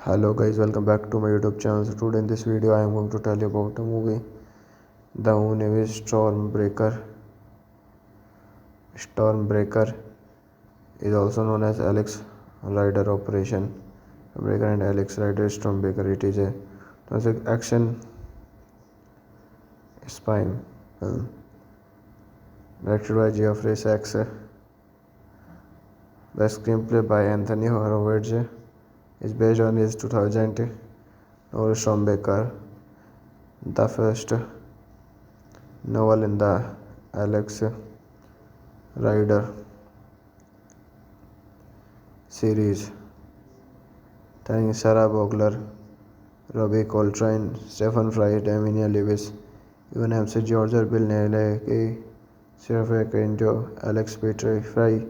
Hello guys, welcome back to my YouTube channel. So today in this video I am going to tell you about a movie. The name is Stormbreaker. Stormbreaker is also known as Alex Rider Operation Breaker and Alex Rider Stormbreaker. It is a action spy film directed by Geoffrey Sachs. The screenplay by Anthony Horowitz is based on his 2000 novel Stormbreaker, the first novel in the Alex Rider series, starring Sarah Bogler, Robbie Coltrane, Stephen Fry, Damian Lewis, Evan Hemsworth, George Bill Nighy, Sergio Quinto, Alex Petrie, Fry,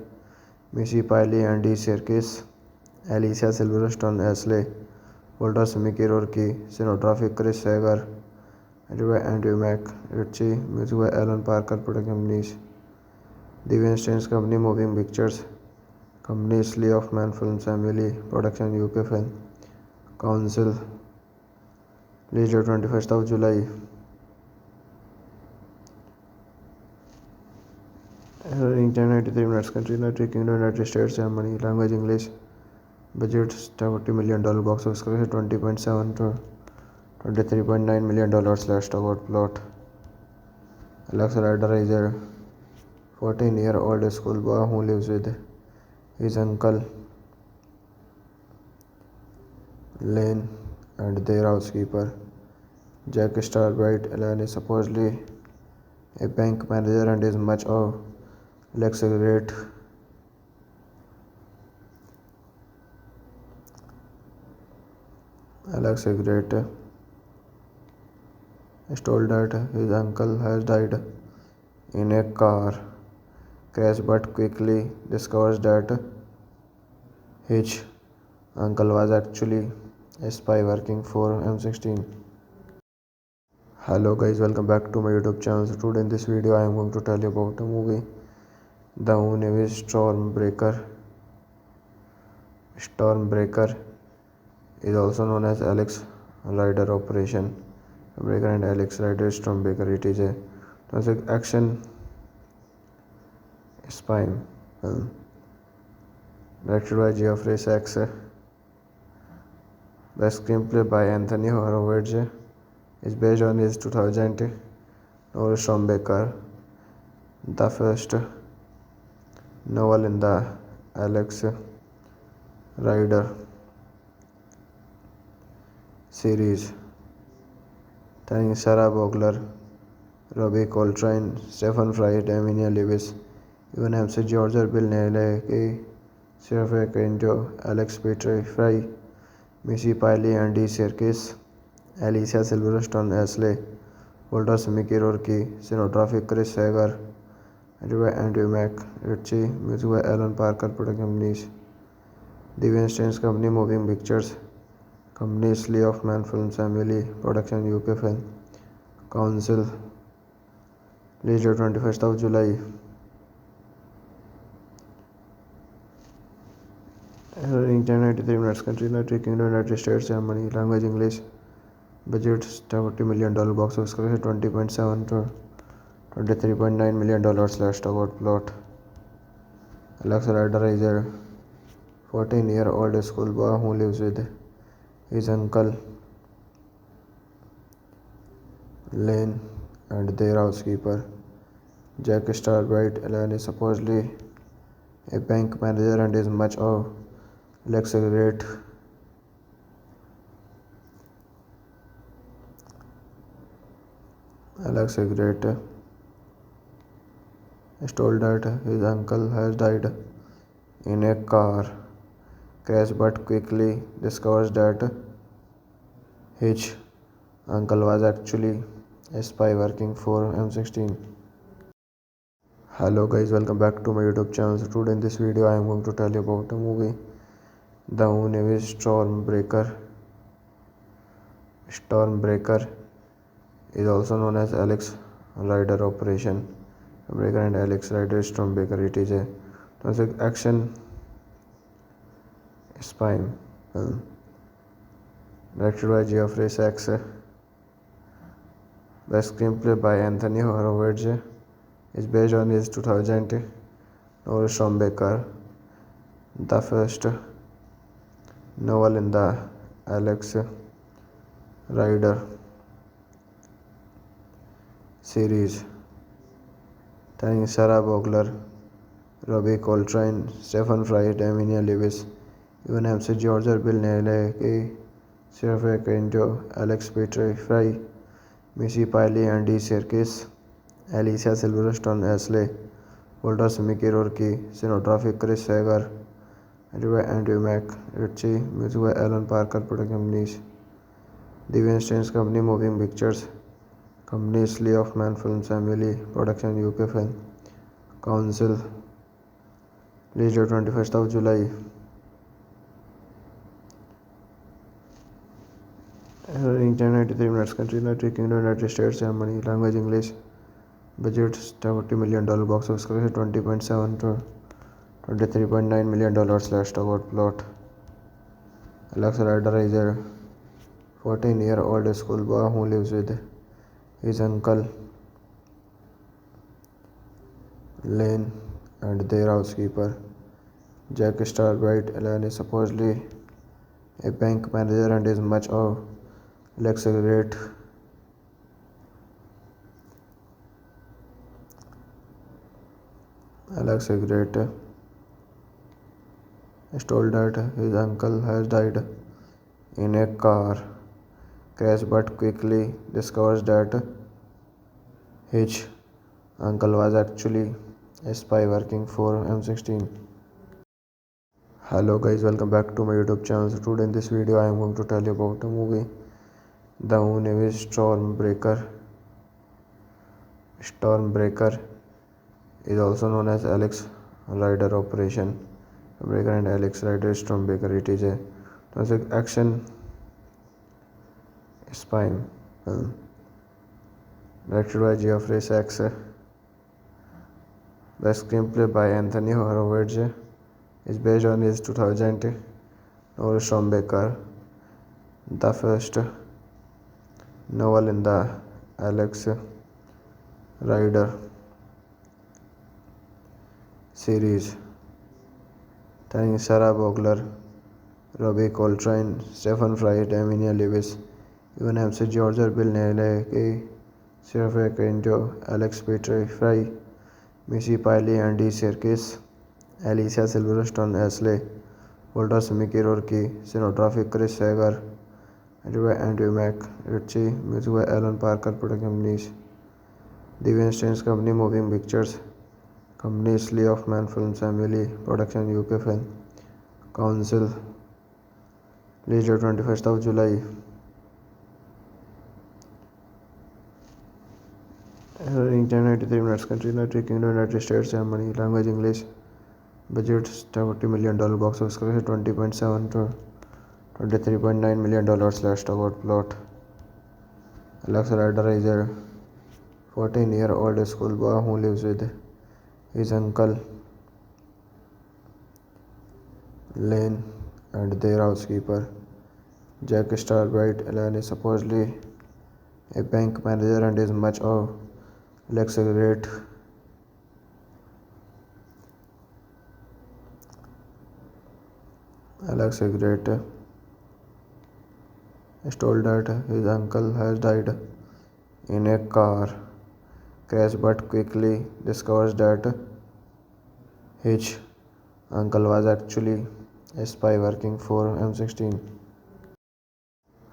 Missy Piley, Andy Serkis, Alicia Silverstone, Ashley Walters, Mickey Rourke, cinematography Chris Sager, edited by Andrew McRitchie, music by Alan Parker, production companies The Weinstein Company, Moving Pictures Companies, Lee Hoffman Films, Emily Production, UK Film Council, released 21st of July. Running 1093 minutes. Country United Kingdom, United States, Germany. Language English. Budget $70 million. Box office collection $20.7 to $23.9 million. Let's talk about plot. Alex Rider is a 14-year-old schoolboy who lives with his uncle Lane and their housekeeper Jack Starbright. Lane is supposedly a bank manager and is much of Alex's great is told that his uncle has died in a car crash, but quickly discovers that his uncle was actually a spy working for M16. Hello guys, welcome back to my YouTube channel. So today in this video I am going to tell you about a movie. The name is Stormbreaker. Stormbreaker is also known as Alex Rider Operation Breaker and Alex Rider Stormbreaker. It is a action spy film directed by Geoffrey Sachs. The screenplay by Anthony Horowitz is based on his 2000 novel Stormbreaker, the first novel in the Alex Rider series, starring Sarah Bogler, Robbie Coltrane, Stephen Fry, Damian Lewis, Evan MC George, Bill Nighy, Sergio Quinto, Alex Petrie, Fry, Missy Piley, Andy Serkis, Alicia Silverstone, Ashley Walters, Mickey Rourke, cinematography Chris Hager, edited by Andrew McRitchie, music by Alan Parker, production companies The Weinstein Company, Moving Pictures Companies, Lee Hoffman Films, Family Production, UK Film Council, released 21st of July. In 93 minutes, country United Kingdom, United States, Germany, language English, budget $40 million, box office collection 20.7 to $23.9 million. Last about plot. Alex Rider is a 14-year-old schoolboy who lives with his uncle Lane and their housekeeper Jack Starbright. Ellen is supposedly a bank manager and is much of Alex Great is told that his uncle has died in a car crash but quickly discovers that his uncle was actually a spy working for M16. Hello guys, welcome back to my YouTube channel. So today in this video I am going to tell you about a movie, the Navy Stormbreaker. Stormbreaker is also known as Alex Rider Operation Breaker and Alex Rider Stormbreaker. It is a classic action spy film directed by Geoffrey Sachs. The screenplay by Anthony Horowitz is based on his 2000 novel Stormbreaker, the first novel in the Alex Rider series, starring Sarah Bogler, Robbie Coltrane, Stephen Fry, Damian Lewis, Evan MC George, Bill Nighy, Sergio Quinto, Alex Petrie, Fry, Missy Piley, Andy Serkis, Alicia Silverstone, Ashley Walters, Mickey Rourke, cinematography Chris Hager, edited by Andrew McRitchie, music by Alan Parker, production companies The Weinstein Company, Moving Pictures Companies, Lee Hoffman Films, Family Production, UK Film Council, released 21st of July. In 93 minutes, country United Kingdom, United States, Germany, language English, budget $40 million, box office collection 20.7 to $23.9 million. Last about plot. Alex Rider is a 14-year-old schoolboy who lives with his uncle Lane and their housekeeper Jack Starbright. Ellen is supposedly a bank manager and is much of Alex Great is told that his uncle has died in a car crash but quickly discovers that his uncle was actually a spy working for M16. Hello guys, welcome back to my YouTube channel. So today in this video I am going to tell you about a movie, the Navy Stormbreaker. Stormbreaker is also known as Alex Rider Operation Breaker and Alex Rider Stormbreaker. It is a classic action spy film directed by Geoffrey Sachs. The screenplay by Anthony Horowitz is based on his 2000 novel Stormbreaker, the first novel in the Alex Rider series, starring Sarah Bogler, Robbie Coltrane, Stephen Fry, Damian Lewis, even MC George, Bill Nighy, Sergio Quinto, Alex Petri, Fry, Missy Piley, Andy Serkis, Alicia Silverstone, Ashley, Walter Mickey Rourke, cinematography Chris Sager, edited by Andrew Ritchie, music by Alan Parker, production companies, The Weinstein Company, Moving Pictures, companies Lee Hoffman Films, Emily Production, UK Film Council, released 21st of July. 93 minutes, country United Kingdom, United States, Germany, language English, budget $40 million, box office collection 20.7 to $23.9 million. Let's talk about plot. Alex Rider is a 14-year-old schoolboy who lives with his uncle Lane and their housekeeper Jack Starbright. Ellen is supposedly a bank manager and is much of Alex great is told that his uncle has died in a car crash but quickly discovers that his uncle was actually a spy working for M16.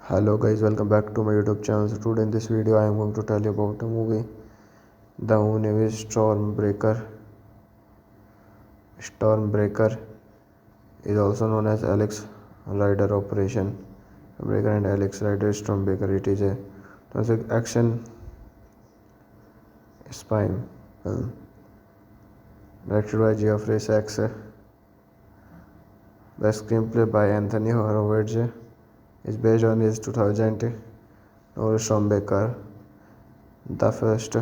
Hello guys, welcome back to my YouTube channel. So today in this video I am going to tell you about the movie The Navy Stormbreaker. Stormbreaker is also known as Alex Rider Operation Breaker and Alex Rider Stormbreaker. It is a classic action spy film directed by Geoffrey Sachs. The screenplay by Anthony Horowitz is based on his 2000 novel Stormbreaker, the first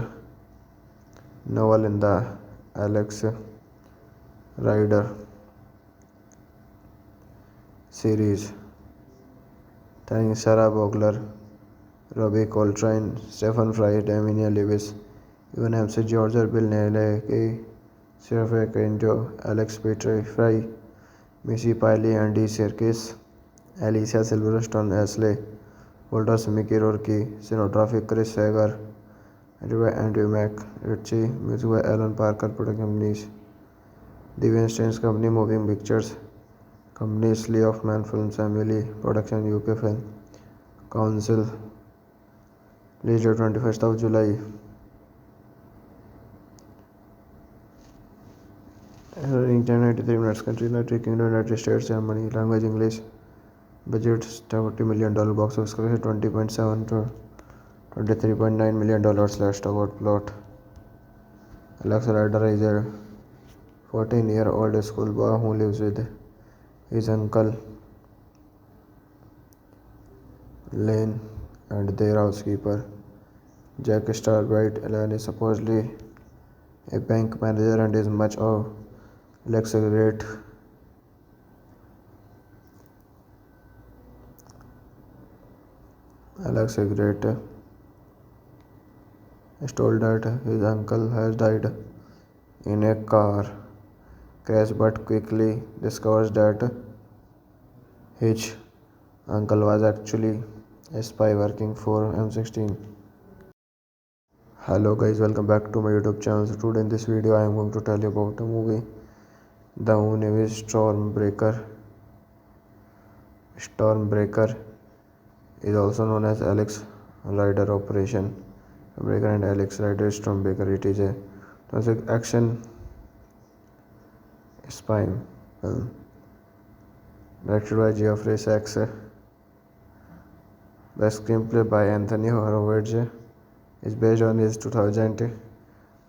novel in the Alex Rider series, starring Sarah Bogler, Robbie Coltrane, Stephen Fry, Damian Lewis, even MC George, Bill Nighy, Sergio Quinto, Alex Petri, Fry, Missy Piley, Andy Serkis, Alicia Silverstone, Ashley, Walter Mickey Rourke, cinematography Chris Sager, edited by Andrew Ritchie, music by Alan Parker, production companies, The Weinstein Company, Moving Pictures, companies Lee Hoffman Films, Emily Production, UK Film Council, released 21st of July. 93 minutes, country United Kingdom, United States, Germany, language English, budget $40 million, box office collection 20.7 to $23.9 million. Let's talk about plot. Alex Rider is a 14-year-old schoolboy who lives with his uncle Lane and their housekeeper Jack Starbright. Ellen is supposedly a bank manager and is much of Alex great is told that his uncle has died in a car crash but quickly discovers that his uncle was actually a spy working for M16. Hello guys, welcome back to my YouTube channel. So today in this video I am going to tell you about the movie The Navy Stormbreaker. Stormbreaker is also known as Alex Rider Operation Breaker and Alex Rider Stormbreaker. It is a classic action spy film directed by Geoffrey Sachs. The screenplay by Anthony Horowitz is based on his 2000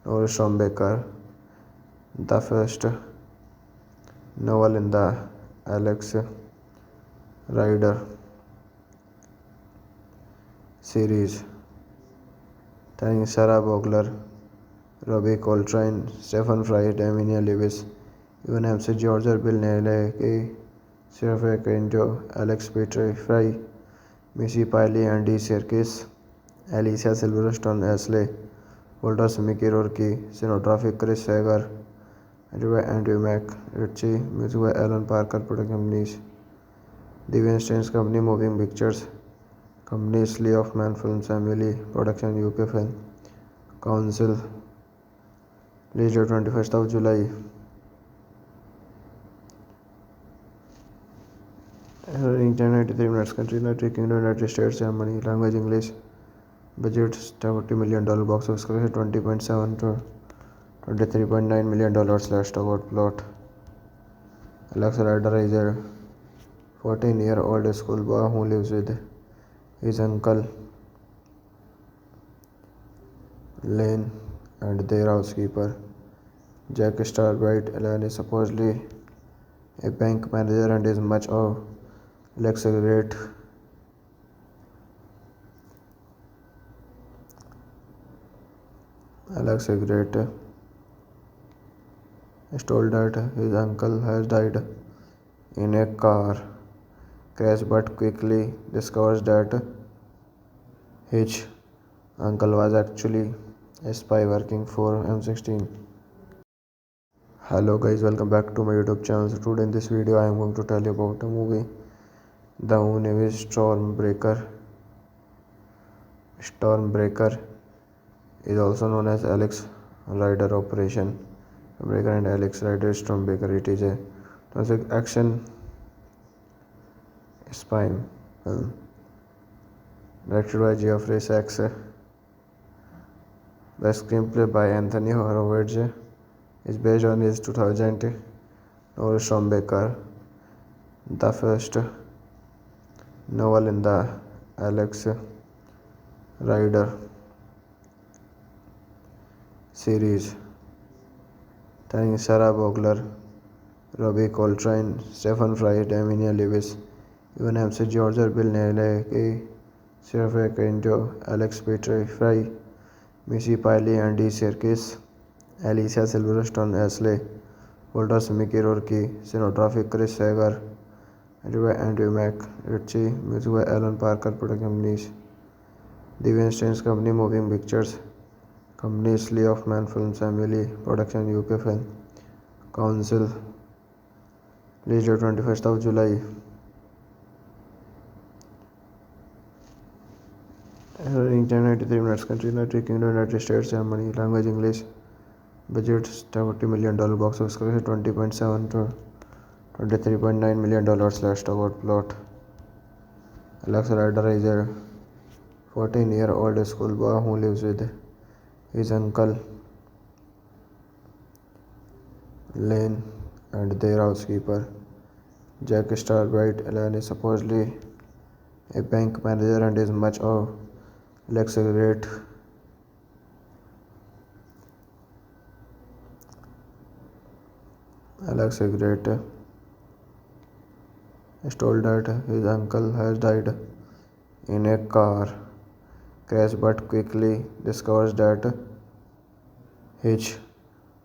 novel Stormbreaker, the first novel in the Alex Rider series, starring Sarah Bogler, Robbie Coltrane, Stephen Fry, Damian Lewis, even MC George, Bill Nighy, Sergio Quinto, Alex Petri, Fry, Missy Piley, Andy Serkis, Alicia Silverstone, Ashley, Walter Mickey Rourke, cinematography Chris Sager, edited by Andrew Ritchie, music by Alan Parker, production companies, The Weinstein Company, Moving Pictures, Companies Lee Hoffman Films Family Production UK Film Council released 21st of July. 1093 minutes. Country United Kingdom, United States, Germany. Language English. Budget $40 million. Box office collection 20.7 to $23.9 million. Last about plot. Alex Rider is a 14-year-old schoolboy who lives with his uncle Lane and their housekeeper Jack Starbright. Ellen is supposedly a bank manager and is much of Alex a great is told that his uncle has died in a car crash but quickly discovers that his uncle was actually a spy working for M16. Hello guys, welcome back to my YouTube channel. So today in this video I am going to tell you about a movie. The name is Stormbreaker. Stormbreaker is also known as Alex Rider Operation Breaker and Alex Rider Stormbreaker. It is a classic action spy film directed by Geoffrey Sachs. The screenplay by Anthony Horowitz is based on his 2000 novel Stormbreaker, the first novel in the Alex Rider series, starring Sarah Bogler, Robbie Coltrane, Stephen Fry, Damian Lewis, Evan Ramsey, George Bill Nighy, Sarah Quinto, Alex Petrie, Fry, Missy Piley, Andy Serkis, Alicia Silverstone, Ashley Walters, Mickey Rourke, cinematography Chris Sager, edited by Andrew McRitchie, music by Alan Parker, production companies The Weinstein Company, Moving Pictures, Companies Lee Hoffman Films Family Production UK Film Council, released 21st of July. 1093 minutes. Country United Kingdom, United States, Germany. Language English. Budget $40 million. Box office collection 20.7 to $23.9 million. Last about plot. Alex Rider is a 14-year-old schoolboy who lives with his uncle Lane and their housekeeper Jack Starbright. Ellen is supposedly a bank manager and is much of Alex a great is told that his uncle has died in a car crash but quickly discovers that his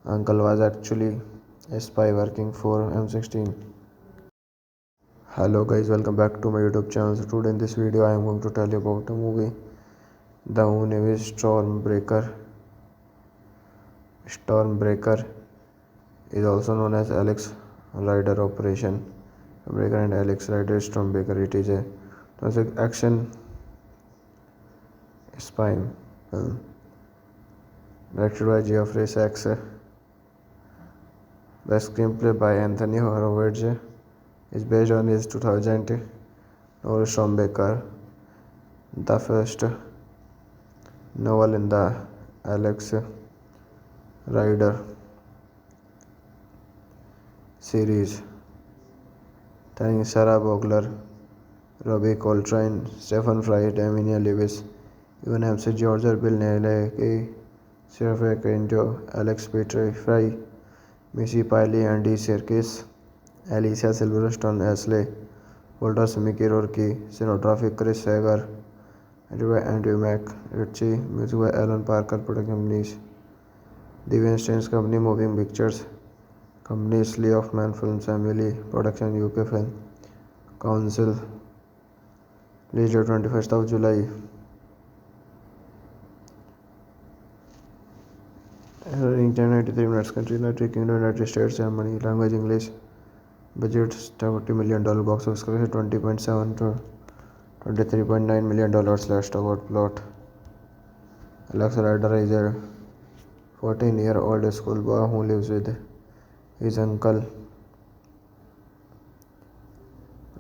uncle was actually a spy working for M16. Hello guys, welcome back to my YouTube channel. So today in this video I am going to tell you about a movie. The name is Stormbreaker. Stormbreaker is also known as Alex Rider Operation Breaker and Alex Rider Stormbreaker. It is a classic action spy film directed by Geoffrey Sachs. The screenplay by Anthony Horowitz is based on his 2000 novel Stormbreaker, the first novel in the Alex Rider series, starring Sarah Bogler, Robbie Coltrane, Stephen Fry, Damian Lewis, Evan Ramsey, George Bill Nighy, Sarah Quinto, Alex Petrie, Fry, Missy Piley, Andy Serkis, Alicia Silverstone, Ashley Walters, Mickey Rourke, cinematography Chris Sager, edited by Andrew McRitchie, music by Alan Parker, production companies The Weinstein Company, Moving Pictures, Companies Lee Hoffman Films Family Production UK Film Council, released 21st of July. 1093 minutes. Country United Kingdom, United States, Germany. Language English. Budget $40 million. Box office collection 20.7 to $23.9 million slash about plot. Alex Rider is a 14-year-old schoolboy who lives with his uncle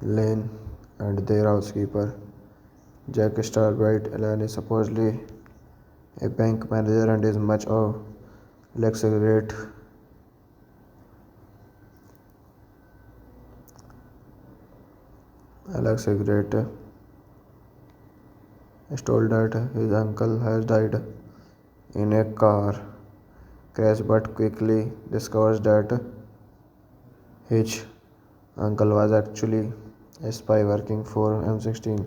Lane and their housekeeper Jack Starbright. Ellen is supposedly a bank manager and is much of Alex Egret is told that his uncle has died in a car crash but quickly discovers that his uncle was actually a spy working for M16.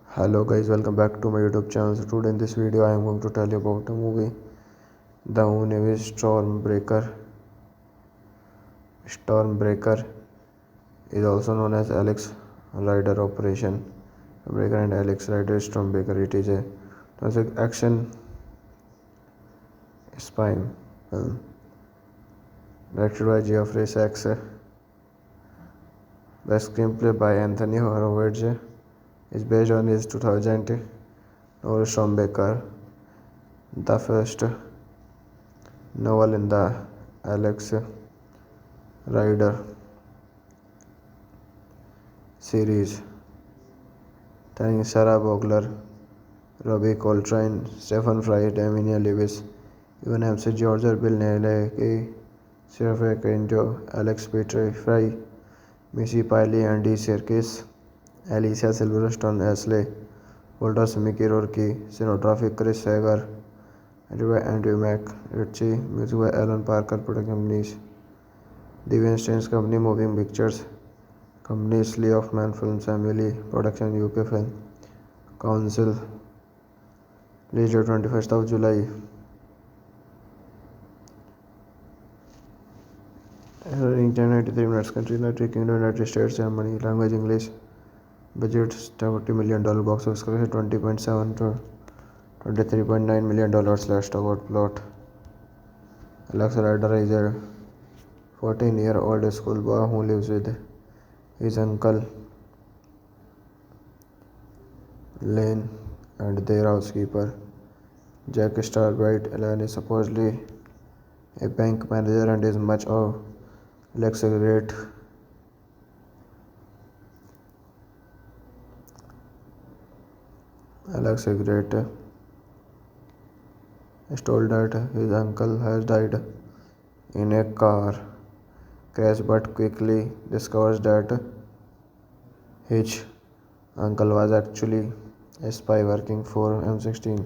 Hello guys, welcome back to my YouTube channel. So today in this video I am going to tell you about a movie, the Navy Stormbreaker. Stormbreaker is also known as Alex Rider Operation Breaker and Alex Rider Stormbreaker. It is a classic action spy film directed by Geoffrey Sachs. The screenplay by Anthony Horowitz is based on his 2000 novel Stormbreaker, the first novel in the Alex Rider series, starring Sarah Bogler, Robbie Coltrane, Stephen Fry, Damian Lewis, Evan Ramsey, George Bill Nighy, Sergio Quinto, Alex Petrie, Fry, Missy Piley, Andy Serkis, Alicia Silverstone, Ashley Walters, Mickey Rourke, cinematography Chris Sager, edited by Andrew McRitchie, music by Alan Parker, production companies The Weinstein Company, Moving Pictures Companies, Lee Hoffman Films, Emily Production, UK Film Council, released 21st of July. In 93 minutes, country United Kingdom, United States, Germany, language English, budget $40 million, box office collection 20.7 to $23.9 million slash about plot. Alex Rider is a 14-year-old schoolboy who lives with his uncle Lane and their housekeeper Jack Starbright. Ellen is supposedly a bank manager and is much of Alex Egret is told that his uncle has died in a car crash but quickly discovers that his uncle was actually a spy working for M16.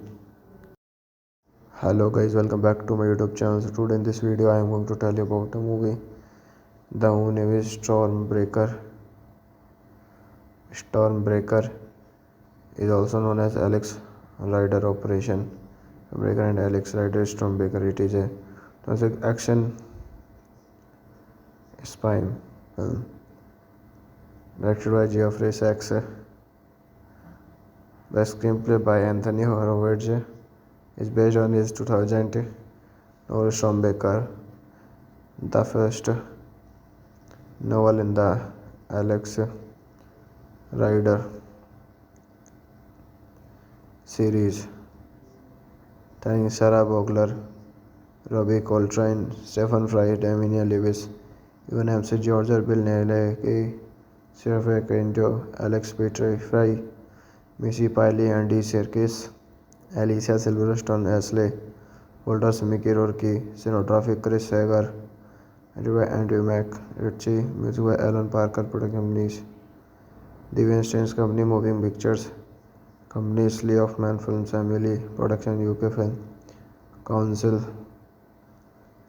Hello guys, welcome back to my YouTube channel. So today in this video I am going to tell you about a movie, the Navy Stormbreaker. Stormbreaker is also known as Alex Rider Operation Breaker and Alex Rider Stormbreaker. It is a classic action spy film directed by Geoffrey Sachs. The screenplay by Anthony Horowitz is based on his 2000 novel Stormbreaker, the first novel in the Alex Rider series, starring Sarah Bogler, Robbie Coltrane, Stephen Fry, Damian Lewis, Evan Ramsey, George Bill Nighy, Sergio Quinto, Alex Petrie, Fry, Missy Piley, Andy Serkis, Alicia Silverstone, Ashley Walters, Mickey Rourke, cinematography Chris Sager, edited by Andrew McRitchie, music by Alan Parker, production companies The Weinstein Company, Moving Pictures Companies, Lee Hoffman Films, Emily Production, UK Film Council,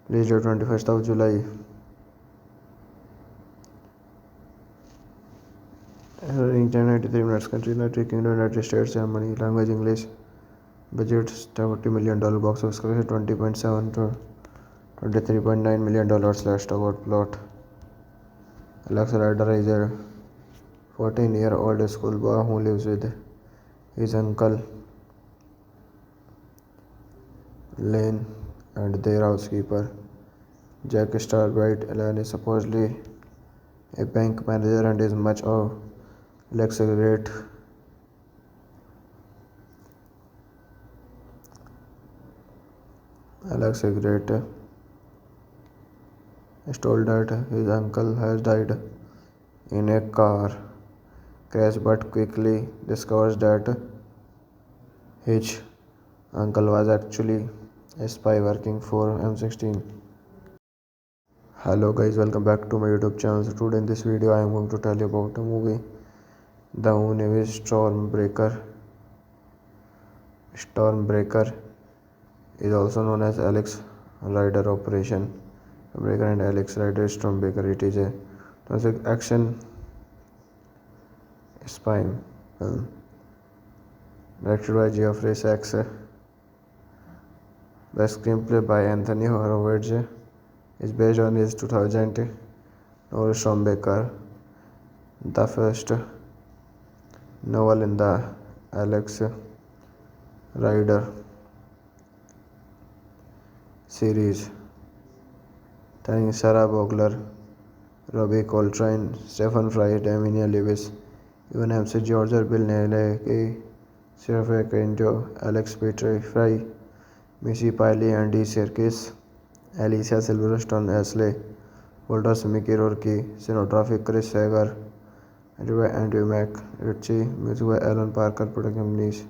released 21st of July. In 93 minutes, country United Kingdom, United States, Germany, language English, budget $40 million, box office collection 20.7 to $23.9 million slash about plot. Alex Rider is a 14-year-old schoolboy who lives with his uncle Lane and their housekeeper Jack Starbright. Ellen is supposedly a bank manager and is much of Alex a great Alex a great is told that his uncle has died in a car crash but quickly discovers that his uncle was actually a spy working for M16. Hello guys, welcome back to my YouTube channel. So today in this video I am going to tell you about a movie, the movie Stormbreaker. Stormbreaker is also known as Alex Rider Operation Breaker and Alex Rider Stormbreaker. It is a classic action spy film directed by Geoffrey Sachs. The screenplay by Anthony Horowitz is based on his 2000 novel Stormbreaker, the first novel in the Alex Rider series, starring Sarah Bogler, Robbie Coltrane, Stephen Fry, Emilia Lewis, Evan MC George, Bill Nighy, Sergio Quinto, Alex Petrie, Fry, Missy Piley, Andy Serkis, Alicia Silverstone, Ashley Walters, Mickey Rourke, cinematography Chris Sager, edited by Andrew McRitchie, music by Alan Parker, production companies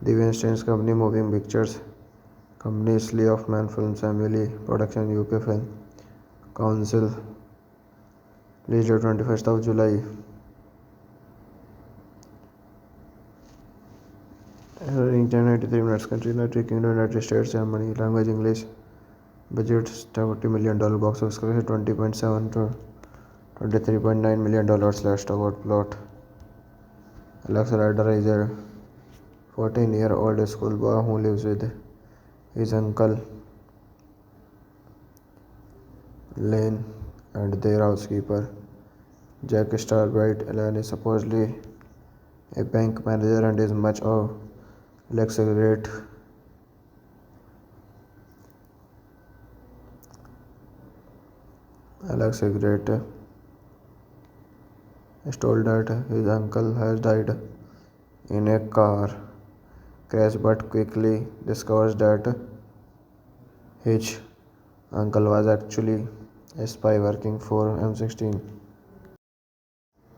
The Weinstein Company, Moving Pictures Company, Lee Hoffman Films, Emily Production, UK Film Council, released 21st of July. 93 minutes. Country United Kingdom, United States, Germany. Language English. Budget $40 million. Box office collection $20.7 to $23.9 million. Last about plot. Alex Rider is a 14-year-old schoolboy who lives with his uncle Lane and their housekeeper Jack Starbright. Ellen is supposedly a bank manager and is much of Alex a great is told that his uncle has died in a car crash but quickly discovers that his uncle was actually a spy working for M16.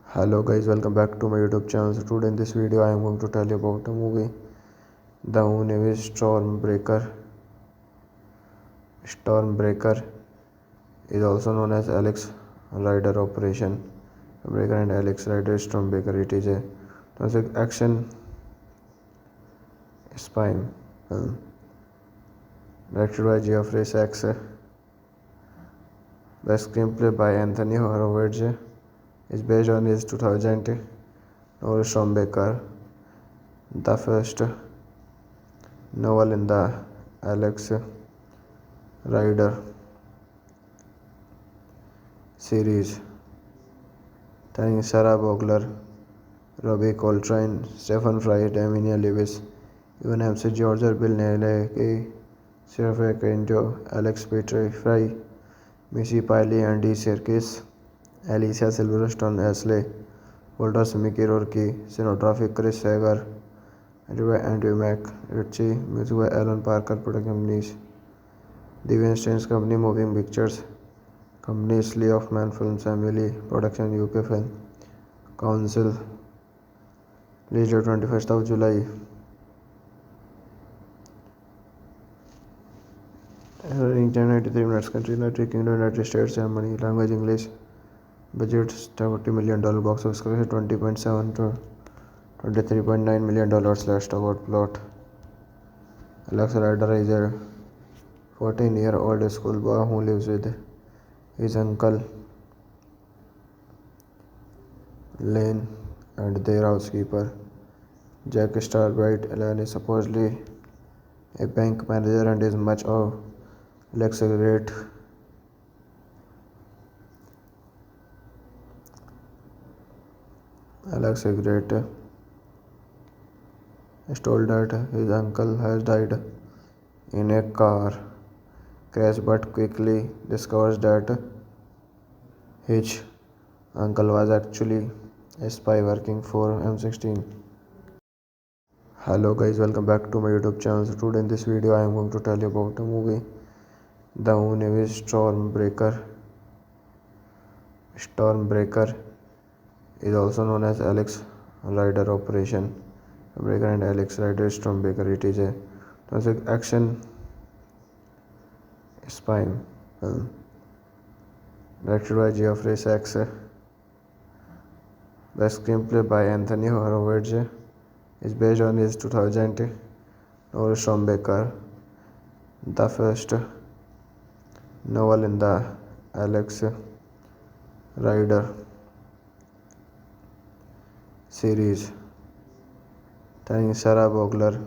Hello guys, welcome back to my YouTube channel. So today in this video I am going to tell you about a movie, the movie Stormbreaker. Stormbreaker is also known as Alex Rider Operation Breaker and Alex Rider Stormbreaker. It is a classic action spy film directed by Geoffrey Sachs. The screenplay by Anthony Horowitz is based on his 2000 novel Stormbreaker, the first novel in the Alex Rider series, starring Sarah Bogler, Robbie Coltrane, Stephen Fry, Emilia Lewis, Evan MC George, Bill Nighy, Sergio Quinto, Alex Petrie, Fry, Missy Piley, Andy Serkis, Alicia Silverstone, Ashley Walters, Mickey Rourke, cinematography Chris Sager, edited by Andrew McRitchie, music by Alan Parker, production companies The Weinstein Company, Moving Pictures Company, Lee Hoffman Films, Emily Production, UK Film Council, released 21st of July. 93 minutes. Country United Kingdom, United States, Germany. Language English. Budget $40 million. Box office collection $20.7 to $23.9 million. Last about plot. Alex Rider is a 14-year-old schoolboy who lives with his uncle Lane and their housekeeper Jack Starbright. Ellen is supposedly a bank manager and is much of Alex a great is told that his uncle has died in a car crash but quickly discovers that his uncle was actually a spy working for M16. Hello guys, welcome back to my YouTube channel. So today in this video I am going to tell you about a movie, the Navy Stormbreaker. Stormbreaker is also known as Alex Rider Operation Breaker and Alex Rider Stormbreaker. It is a classic action spy film directed by Geoffrey Sachs. The screenplay by Anthony Horowitz is based on his 2000 novel Stormbreaker, the first novel in the Alex Rider series, starring Sarah Bogler,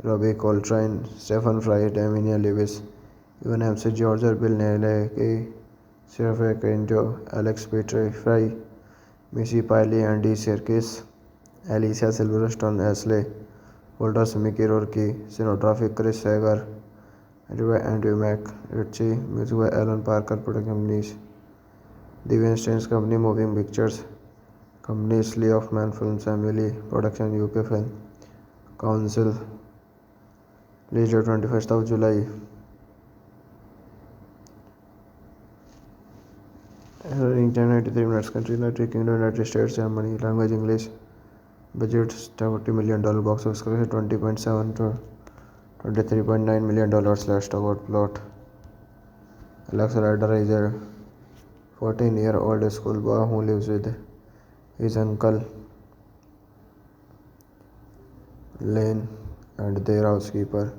Robbie Coltrane, Stephen Fry, Damian Lewis, Evan MC George, Bill Nighy, Sarah Quinto, Alex Petrie, Missy Piley, Andy Serkis, Alicia Silverstone, Ashley Walters, Mickey Rourke, cinematography Chris Sager, edited by Andrew McRitchie, music by Alan Parker, production companies The Weinstein Company, Moving Pictures Companies, Lee Hoffman Films, Emily Production, UK Film Council, released 21st of July. 93 minutes. Country United Kingdom, United States, Germany. Language English. Budget $40 million. Box office collection $20.7 to $23.9 million. Last about plot. Alex Rider is a 14-year-old schoolboy who lives with his uncle Lane and their housekeeper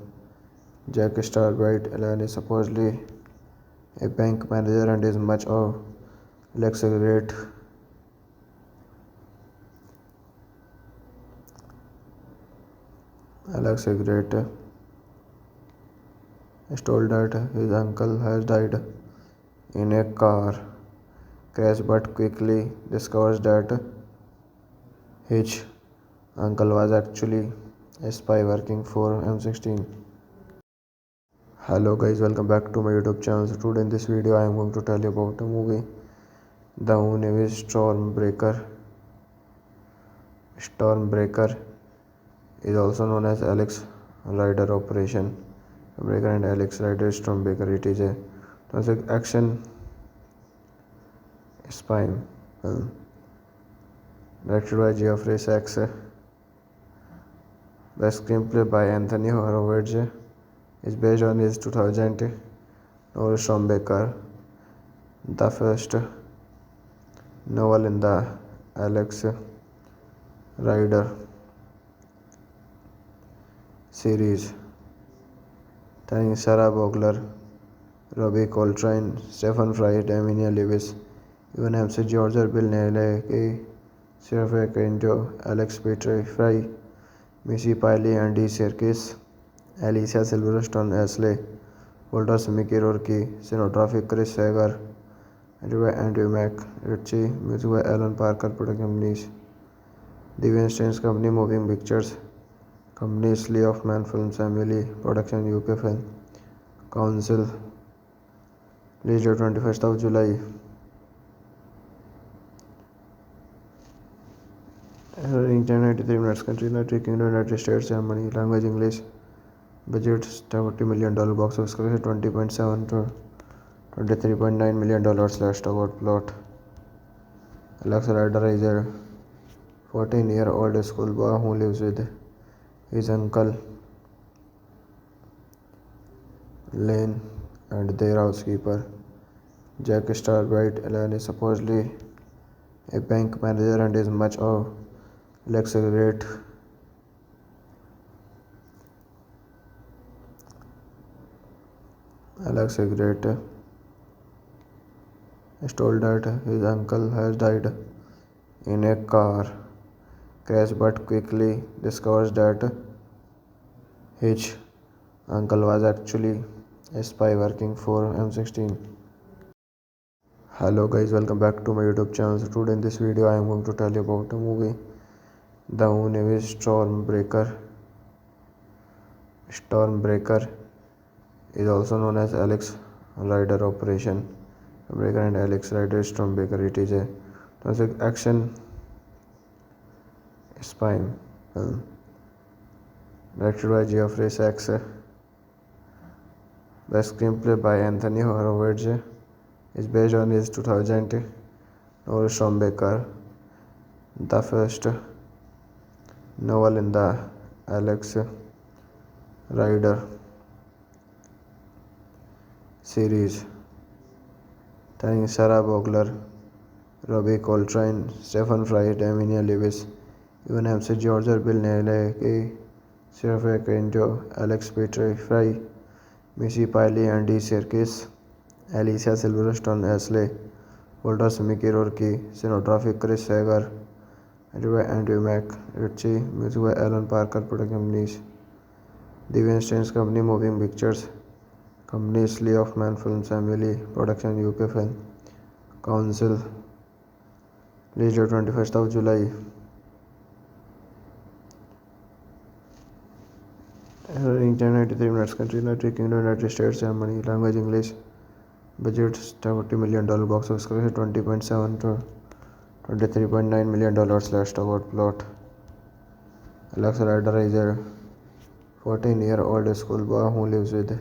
Jack Starbright. Ellen is supposedly a bank manager and is much of Alex Great. Alex Great is told that his uncle has died in a car crash, but quickly discovers that his uncle was actually a spy working for M16. Hello guys, welcome back to my YouTube channel. So today in this video I am going to tell you about a movie, the Navy Stormbreaker. Stormbreaker is also known as Alex Rider Operation Breaker and Alex Rider Stormbreaker. It is a classic action spy film directed by Geoffrey Sachs. The screenplay by Anthony Horowitz is based on his 2000 novel Stormbreaker, the first novel in the Alex Rider series, starring Sarah Bogler, Robbie Coltrane, Stephen Fry, Damian Lewis, Evan MC George, Bill Nighy, Sarah Quinto, Alex Petrie, Missy Piley, Andy Serkis, Alicia Silverstone, Ashley Walters, Mickey Rourke, cinematography Chris Sager, edited by Andrew McRitchie, music by Alan Parker, production companies The Weinstein Company, Moving Pictures Companies, Lee Hoffman Films, Emily Production, UK Film Council, released 21st of July. 93 minutes. Country United Kingdom, United States, Germany. Language English. Budget $40 million. Box office collection $20.7 to $23.9 million. Last about plot. Alex Rider is a 14-year-old schoolboy who lives with his uncle Lane and their housekeeper Jack Starbright. Ellen is supposedly a bank manager and is much of Alex Great. Alex Great is told that his uncle has died in a car crash, but quickly discovers that his uncle was actually a spy working for M16. Hello guys, welcome back to my YouTube channel. So today in this video I am going to tell you about a movie, the Navy Stormbreaker. Stormbreaker is also known as Alex Rider Operation Breaker and Alex Rider Stormbreaker. It is a classic action spy film directed by Geoffrey Sachs. The screenplay by Anthony Horowitz is based on his 2000 novel Stormbreaker, the first novel in the Alex Rider series, starring Sarah Bogler, Robbie Coltrane, Stephen Fry, Damian Lewis, Evan Ramsey, George Bill Nighy, Sergio Quinto, Alex Petrie, Fry, Missy Piley, Andy Serkis, Alicia Silverstone, Ashley Walters, Mickey Rourke, cinematography Chris Sager, edited by Andrew McRitchie, music by Alan Parker, production companies The Weinstein Company, Moving Pictures Companies, Lee Hoffman Films, Emily Production, UK Film Council, released 21st of July. 1093 minutes. Country United Kingdom, United States, Germany. Language English. Budget $40 million. Box office collection $20.7 to $23.9 million. Last about plot. Alex Rider is a 14-year-old schoolboy who lives with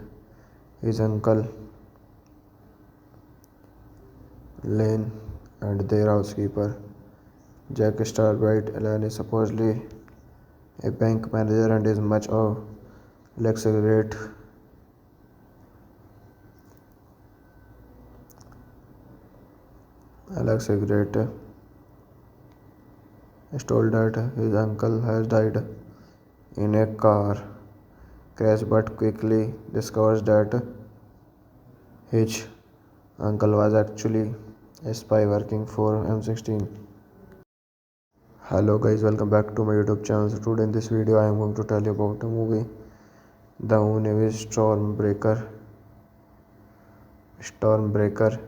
his uncle Lane and their housekeeper Jack Starbright. Ellen is supposedly a bank manager and is much of Alex great is told that his uncle has died in a car crash but quickly discovers that his uncle was actually a spy working for M16. Hello guys, welcome back to my YouTube channel. So today in this video I am going to tell you about the movie The Navy Stormbreaker. Stormbreaker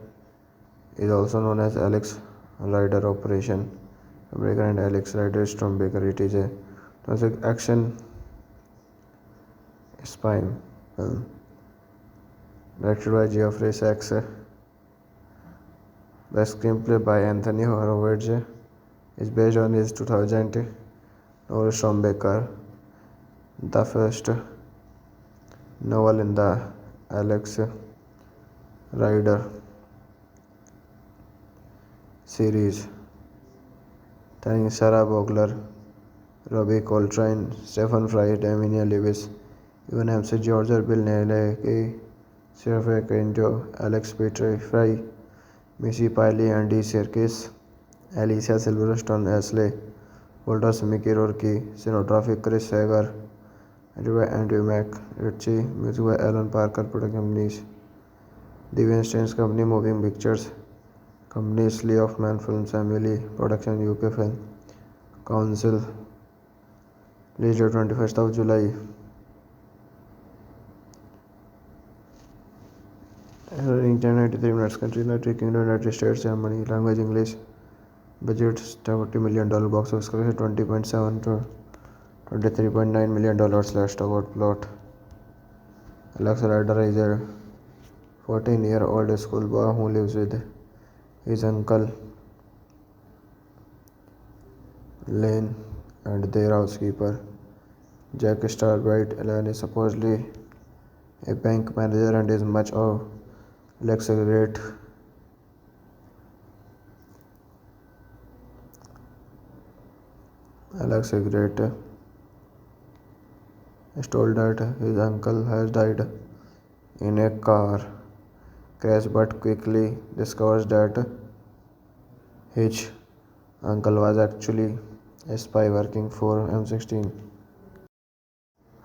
is also known as Alex Rider Operation Breaker and Alex Rider Stormbreaker. It is a classic action spy film directed by Geoffrey Sachs. The screenplay by Anthony Horowitz is based on his 2000 novel Stormbreaker, the first novel in the Alex Rider series, starring Sarah Bogler, Robbie Coltrane, Stephen Fry, Damian Lewis, Evan Ramsey, George Bill Nighy, Sergio Quinto, Alex Petrie, Fry, Missy Piley, Andy Serkis, Alicia Silverstone, Ashley Walters, Mickey Rourke, cinematography Chris Sager, edited by Andrew McRitchie, music by Alan Parker, production companies The Weinstein Company, Moving Pictures Companies, Lee Hoffman Films, Emily Production, UK Film Council, released 21st of July. 1093 minutes. Country United Kingdom, United States, Germany. Language English. Budget $40 million. Box office collection $20.7 to $23.9 million. Last about plot. Alex Rider is a 14-year-old schoolboy who lives with his uncle Lane and their housekeeper Jack Starbright. Ellen is supposedly a bank manager and is much of Alex great is told that his uncle has died in a car crash but quickly discovers that his uncle was actually a spy working for M16.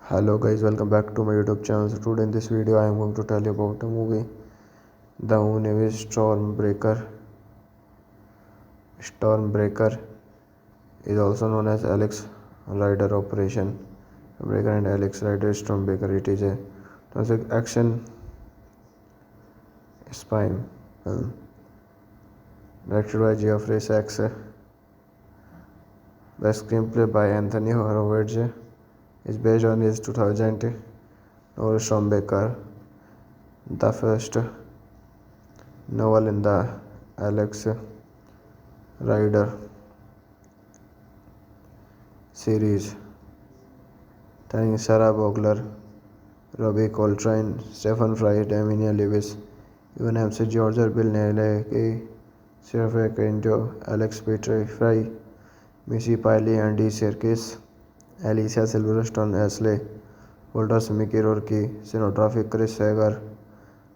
Hello guys, welcome back to my YouTube channel. So today in this video I am going to tell you about the movie The Navy Stormbreaker. Stormbreaker is also known as Alex Rider Operation Breaker and Alex Rider Stormbreaker. It is a classic action spy film directed by Geoffrey Sachs. The screenplay by Anthony Horowitz is based on his 2000 novel Stormbreaker, the first novel in the Alex Rider series starring Sarah Bogler, Robbie Coltrane, Stephen Fry, Damian Lewis, Evan MC George, Bill Nighy, Sergio Quinto, Alex Petrie, Fry, Missy Piley, Andy Serkis, Alicia Silverstone, Ashley, Walters, Mickey Rourke, Cinematography Chris Sager,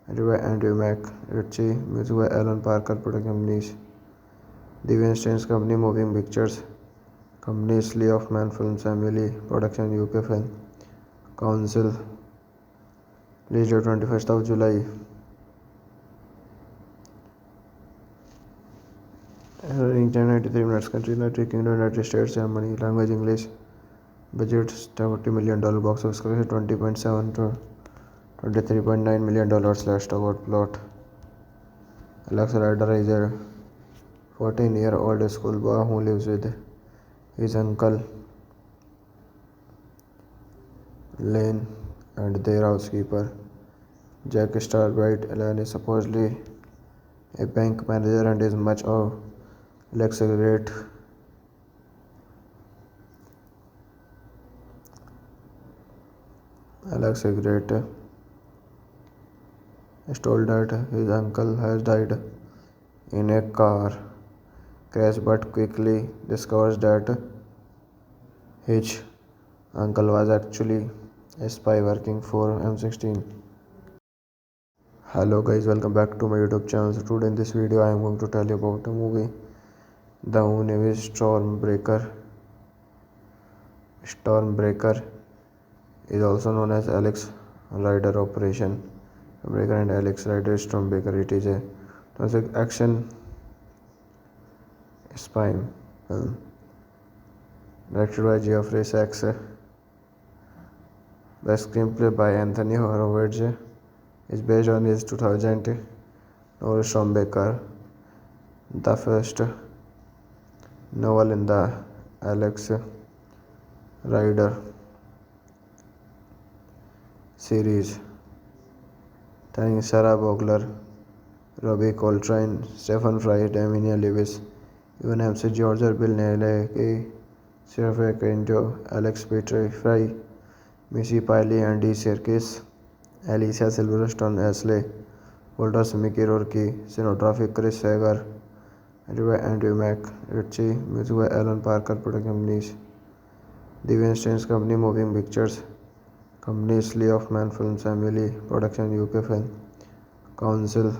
Andrew Mac, Ritchie, music by Alan Parker, production companies, The Weinstein Company, Moving Pictures, Companies, Lee Hoffman Films, Family, Production, UK Film, Council, released 21st of July. 93 minutes, country, United Kingdom, United States, Germany, language English, budget $40 million, box office collection 20.7 to $23.9 million, last about plot. Alex Rider is a 14-year-old schoolboy who lives with his uncle Lane and their housekeeper Jack Starbright. Ellen is supposedly a bank manager and is much of Alex great is told that his uncle has died in a car crash but quickly discovers that his uncle was actually a spy working for M16. Hello guys, welcome back to my YouTube channel. So today in this video I am going to tell you about a movie, the Navy Stormbreaker. Stormbreaker is also known as Alex Rider Operation Breaker and Alex Rider Stormbreaker. It is a classic action spy film directed by Geoffrey Sachs. The screenplay by Anthony Horowitz is based on his 2000 novel Stormbreaker, the first novel in the Alex Rider series, starring Sarah Bogler, Robbie Coltrane, Stephen Fry, Damian Lewis, Evan MC George, Bill Nighy, Sergio Quinto, Alex Petrie, Fry, Missy Piley, Andy Serkis, Alicia Silverstone, Ashley, Walters, Mickey Rourke, Cinematography Chris Sager, Andrew Mac, Ritchie, music by Alan Parker, production companies, The Weinstein Company, Moving Pictures, Companies, Lee Hoffman Films, Family, Production, UK Film, Council,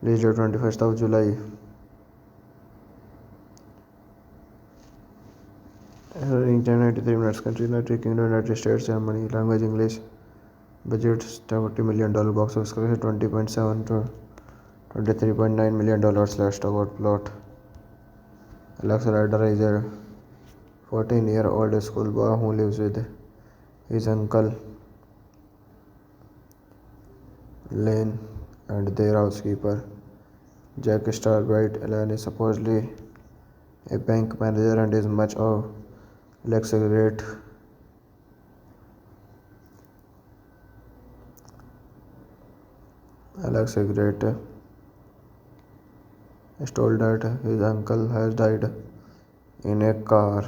released 21st of July. 93 minutes, country, United Kingdom, United States, Germany, language English, budget $40 million, box office collection 20.7 to $23.9 million, last about plot. Alex Rider is a 14-year-old schoolboy who lives with his uncle Lane and their housekeeper Jack Starbright. Ellen is supposedly a bank manager and is much of Alex great is told that his uncle has died in a car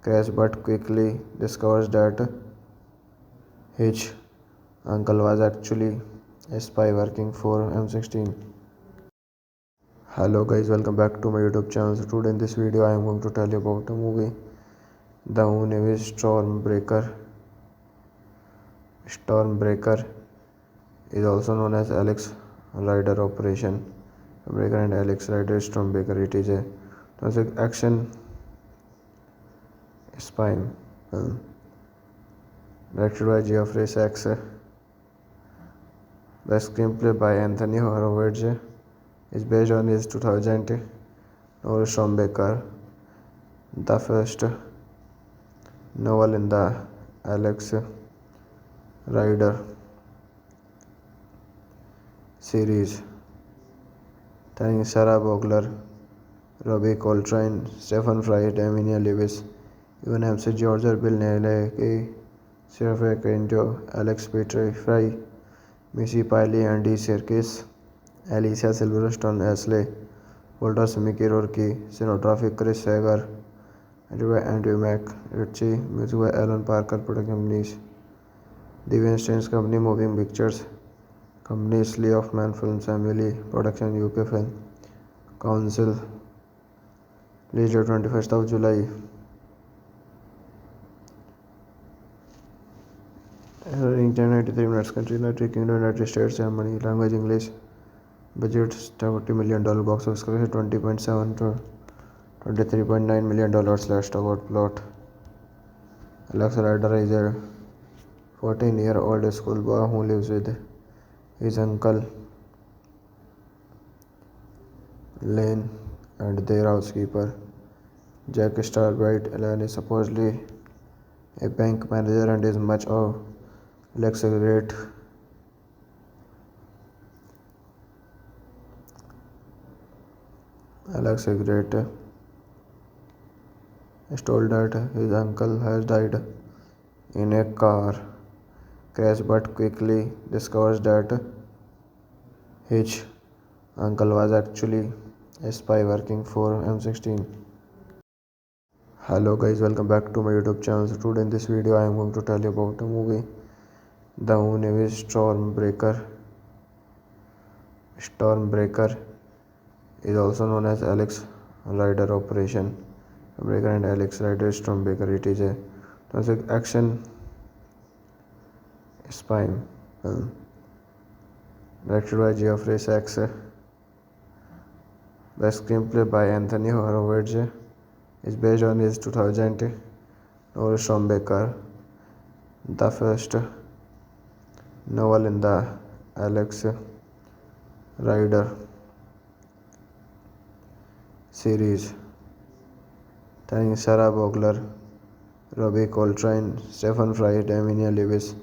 crash but quickly discovers that his uncle was actually a spy working for M16. Hello guys, welcome back to my YouTube channel. So today in this video I am going to tell you about a movie, the Navy Stormbreaker. Stormbreaker is also known as Alex Rider Operation Breaker and Alex Rider Stormbreaker. It is a classic action spy film directed by Geoffrey Sachs. The screenplay by Anthony Horowitz is based on his 2000 novel Stormbreaker, the first novel in the Alex Rider series, starring Sarah Bogler, Robbie Coltrane, Stephen Fry, Damian Lewis, Evan MC George, Bill Nighy, Sergio Quinto, Alex Petrie, Fry, Missy Piley, Andy Serkis, Alicia Silverstone, Ashley, Walters, Mickey Rourke, Cinematography Chris Sager, Written by Andrew McRitchie, music by Alan Parker, production companies The Weinstein Company, Moving Pictures Companies, Lee Hoffman Films, Emily Production, UK Film Council, released 21st of July. 93 minutes. Country United Kingdom, United States, Germany. Language English. Budget $40 million. Box office collection $20.7 to $23.9 million. Last about plot. Alex Rider is a 14-year-old schoolboy who lives with his uncle Lane and their housekeeper Jack Starbright. Ellen is supposedly a bank manager and is much of Alex Great. Alex Great is told that his uncle has died in a car crash but quickly discovers that his uncle was actually a spy working for M16. Hello guys, welcome back to my YouTube channel. So today in this video I am going to tell you about the movie The Navy Stormbreaker. Stormbreaker is also known as Alex Rider Operation Breaker and Alex Rider Stormbreaker. It is a classic action spy film directed by Geoffrey Sachs. The screenplay by Anthony Horowitz is based on his 2000 novel Stormbreaker, the first novel in the Alex Rider series, starring Sarah Bogler, Robbie Coltrane, Stephen Fry, Damian Lewis,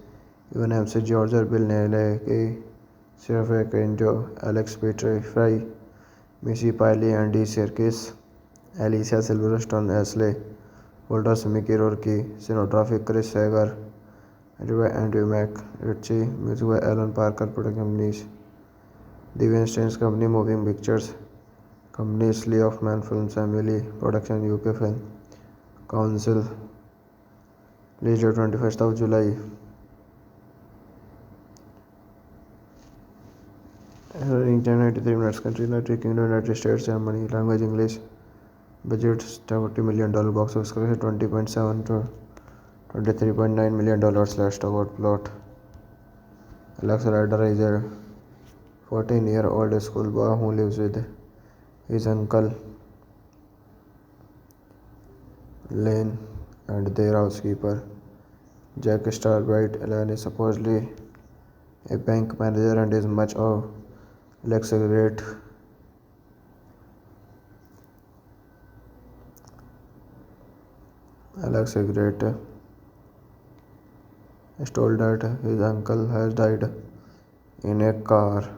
Evan MC, George Bill Nighy, Sarah Kenjo, Alex Petrie, Missy Piley, Andy Serkis, Alicia Silverstone, Ashley Walters, Mickey Rourke, cinematography Chris Sager, written by Andrew McRitchie, music by Alan Parker, production companies The Weinstein Company, Moving Pictures Companies, Lee Hoffman Films, Emily Production, UK Film Council, released 21st of July. 93 minutes. Country United Kingdom, United States, Germany. Language English. Budget $40 million. Box office collection $20.7 to $23.9 million. Last about plot. Alex Rider is a 14-year-old schoolboy who lives with his uncle Lane and their housekeeper Jack Starbright. Ellen is supposedly a bank manager and is much of Alex Great. Alex Great is told that his uncle has died in a car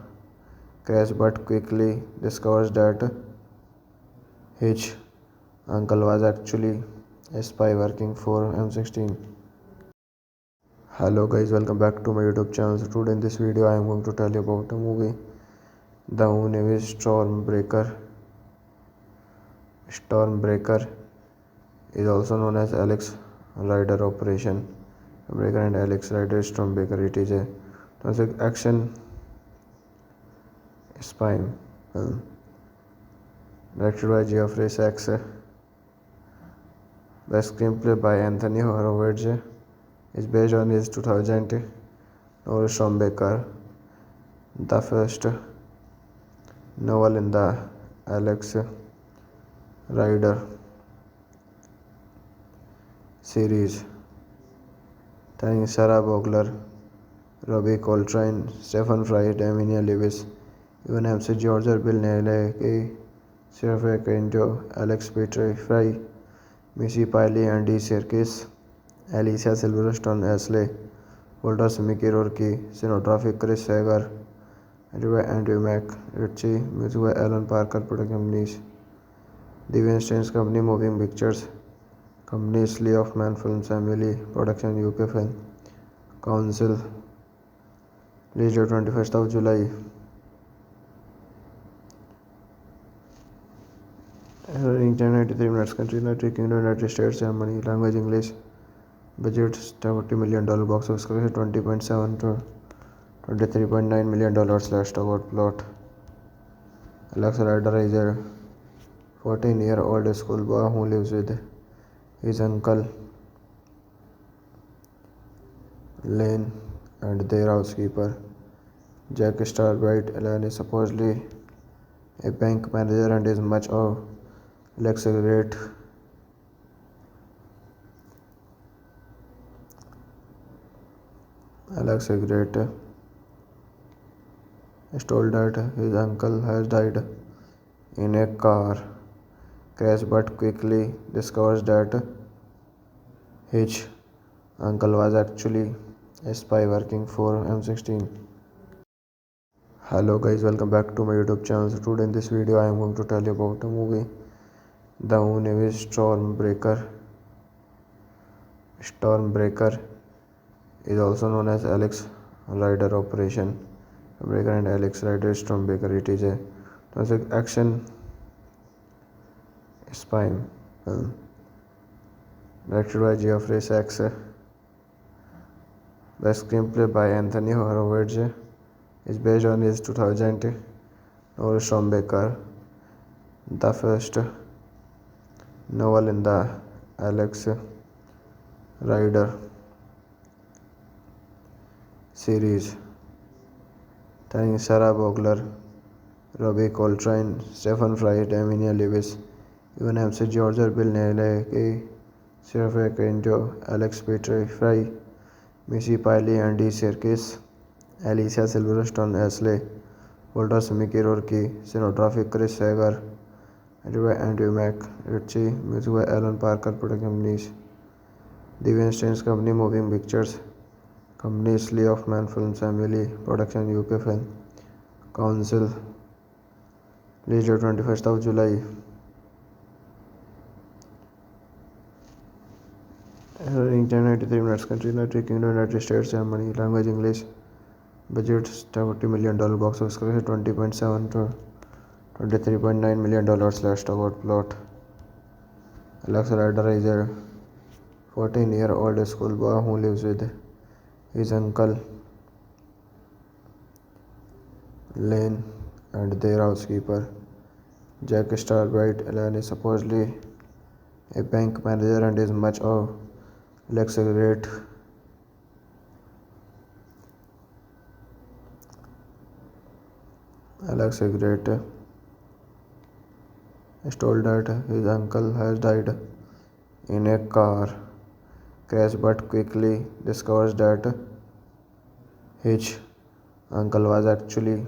crash but quickly discovers that his uncle was actually a spy working for M16. Hello guys, welcome back to my YouTube channel. So today in this video I am going to tell you about the movie The Navy Stormbreaker. Stormbreaker is also known as Alex Rider Operation Breaker and Alex Rider Stormbreaker. It is a classic action spy film directed by Geoffrey Sachs. The screenplay by Anthony Horowitz is based on his 2000 novel Stormbreaker, the first novel in the Alex Rider series, starring Sarah Bogler, Robbie Coltrane, Stephen Fry, Damian Lewis, Evan MC, George Bill Nighy, Sarah Kenjo, Alex Petrie, Missy Piley, Andy Serkis, Alicia Silverstone, Ashley Walters, Mickey Rourke, cinematography Chris Sager, written by Andrew McRitchie, music by Alan Parker, production companies The Weinstein Company, Moving Pictures Companies, Lee Hoffman Films, Emily Production, UK Film Council, released 21st of July. Running time 93 minutes. Country United Kingdom, United States, Germany. Language English. Budget $40 million. Box office collection 20.7 to $23.9 million. Last about plot. Alex Rider is a 14-year-old schoolboy who lives with his uncle Lane and their housekeeper Jack Starbright. Ellen is supposedly a bank manager and is much of Alex great Alex is great is told that his uncle has died in a car crash but quickly discovers that his uncle was actually a spy working for M16. Hello guys, welcome back to my YouTube channel. So today in this video I am going to tell you about a movie. The name is Stormbreaker. Stormbreaker is also known as Alex Rider Operation Breaker and Alex Rider Stormbreaker. It is a action spy film directed by Geoffrey Sachs. The screenplay by Anthony Horowitz is based on his 2000 novel Stormbreaker, the first novel in the Alex Rider series, starring Sarah Bogler, Robbie Coltrane, Stephen Fry, Damian Lewis, Evan Ramsey, George Bill Nighy, Sergio Quinto, Alex Petrie, Fry, Missy Piley, Andy Serkis, Alicia Silverstone, Ashley Walters, Mickey Rourke, cinematography Chris Sager, edited by Andrew McRitchie, music by Alan Parker, production companies The Weinstein Company, Moving Pictures Companies, Lee Hoffman Films, Family Production, UK Film Council, released 21st of July. Running time 93 minutes. Country United Kingdom, United States, Germany. Language English. Budget $40 million. Box office collection 20.7 to $23.9 million. Last about plot. Alex Rider is a 14-year-old schoolboy who lives with his uncle Lane and their housekeeper Jack Starbright. Ellen is supposedly a bank manager and is much of Alex great is told that his uncle has died in a car crash but quickly discovers that his uncle was actually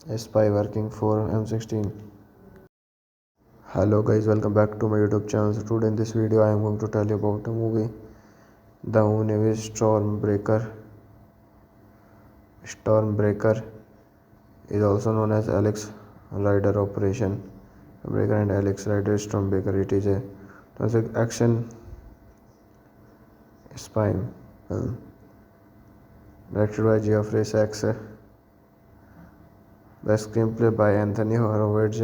a spy working for M16. Hello guys, welcome back to my YouTube channel. So today in this video I am going to tell you about a movie. The name is Stormbreaker. Stormbreaker is also known as Alex Rider Operation Breaker and Alex Rider Stormbreaker. It is a action spy film directed by Geoffrey Sachs. The screenplay by Anthony Horowitz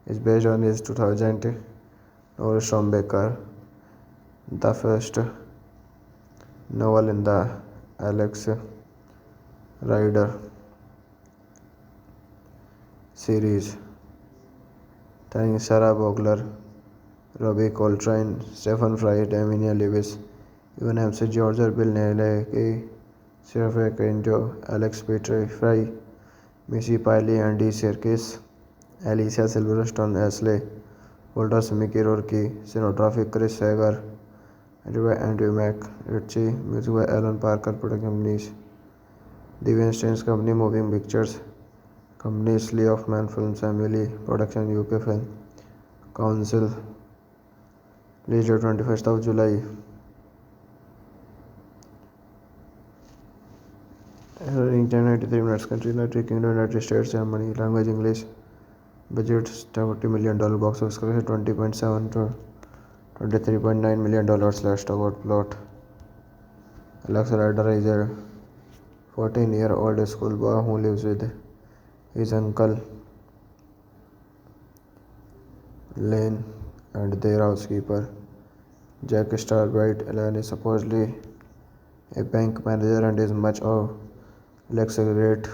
is based on his 2000 novel Stormbreaker, the first novel in the Alex Rider series, starring Sarah Bogler, Robbie Coltrane, Stephen Fry, Damian Lewis, Evan Ramsey, George Bill Nighy, Sergio Quinto, Alex Petrie, Fry, Missy Piley, Andy Serkis, Alicia Silverstone, Ashley Walters, Mickey Rourke, cinematography Chris Sager, edited by Andrew McRitchie, music by Alan Parker, production companies The Weinstein Company, Moving Pictures Companies, Lee Hoffman Films, Family Production, UK Film Council, released 21st of July. Running time 93 minutes. Country United Kingdom, United States, Germany. Language English. Budget $40 million. Box office collection 20.7 to $23.9 million. Last about plot. Alex Rider is a 14-year-old schoolboy who lives with his uncle Lane and their housekeeper. Jack Starbright Ellen is supposedly a bank manager and is much of luxuriate.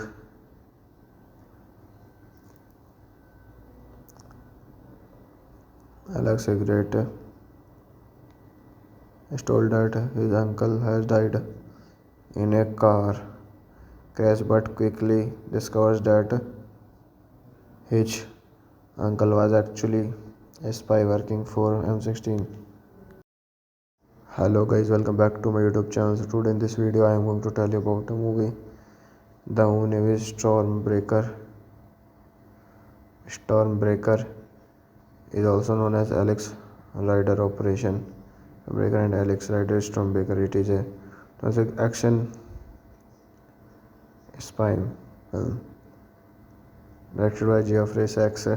Alex Egret is told that his uncle has died in a car crash but quickly discovers that his uncle was actually a spy working for M16. Hello guys, welcome back to my YouTube channel. So today in this video I am going to tell you about the movie The Navy Stormbreaker. Stormbreaker is also known as Alex Rider Operation Breaker and Alex Rider Stormbreaker. It is a classic action spy film directed by Geoffrey Sachs.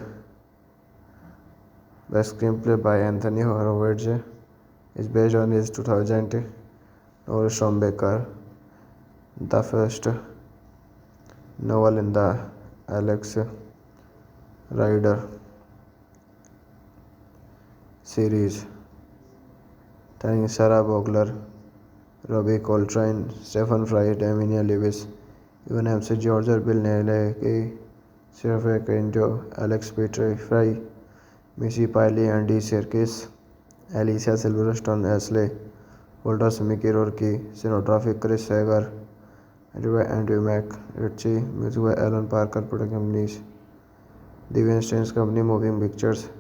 The screenplay by Anthony Horowitz is based on his 2000 novel Stormbreaker, the first novel in the Alex Rider series, starring Sarah Bogler, Robbie Coltrane, Stephen Fry, Damian Lewis, Evan MC, George Bill Naley, Sergio Quinto, Alex Petrie, Fry, Missy Piley, Andy Serkis, Alicia Silverstone, Ashley, Walters, Mickey Rourke, Cinematography Chris Sager, edited by Andrew McRitchie, music by Alan Parker, production companies, The Weinstein Company, Moving Pictures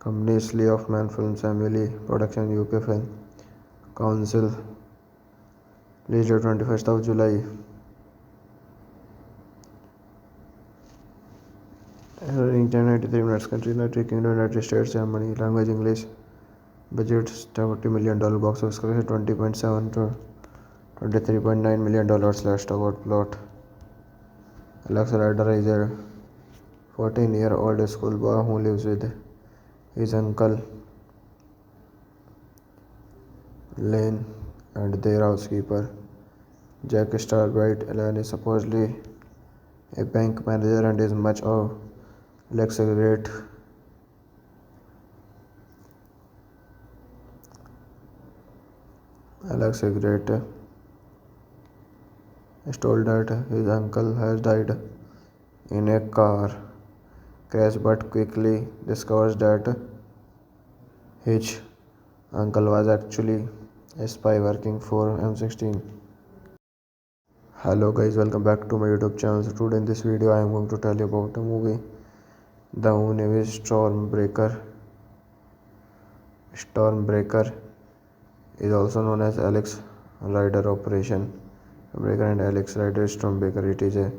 Companies, Lee Hoffman Films, Family Production, UK Film Council, released 21st of July. In 93 minutes, country United Kingdom, United States, Germany, language English, budget $40 million, box office collection 20.7 to $23.9 million. Last about plot. Alex Rider is a 14-year-old schoolboy who lives with his uncle Lane and their housekeeper. Jack Starbright Ellen is supposedly a bank manager and is much of luxuriate. Alex Egret is told that his uncle has died in a car crash but quickly discovers that his uncle was actually a spy working for M16. Hello guys, welcome back to my YouTube channel. So today in this video I am going to tell you about the movie The Navy Stormbreaker. Stormbreaker is also known as Alex Rider Operation Breaker and Alex Rider Stormbreaker. It is a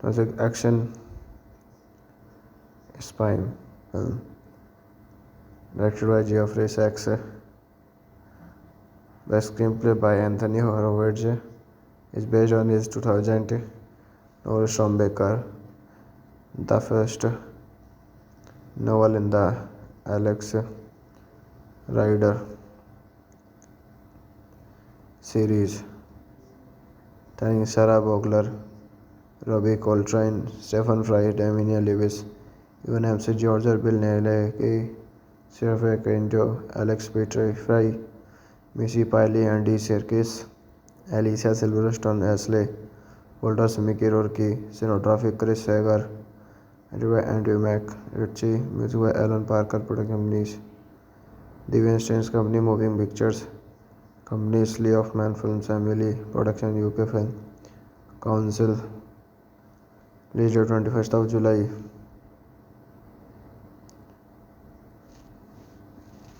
classic action spy film directed by Geoffrey Sachs. The screenplay by Anthony Horowitz is based on his 2000 novel Stormbreaker, the first novel in the Alex Rider series, starring Sarah Bogler, Robbie Coltrane, Stephen Fry, Damian Lewis, Evan MC, George Bill Naley, Sergio Quinto, Alex Petrie, Fry, Missy Piley, Andy Serkis, Alicia Silverstone, Ashley, Walters, Mickey Rourke, Cinematography Chris Sager, edited by Andrew McRitchie, music by Alan Parker, production companies, The Weinstein Company, Moving Pictures Companies, Lee Hoffman Films, Family Production, UK Film Council, released 21st of July.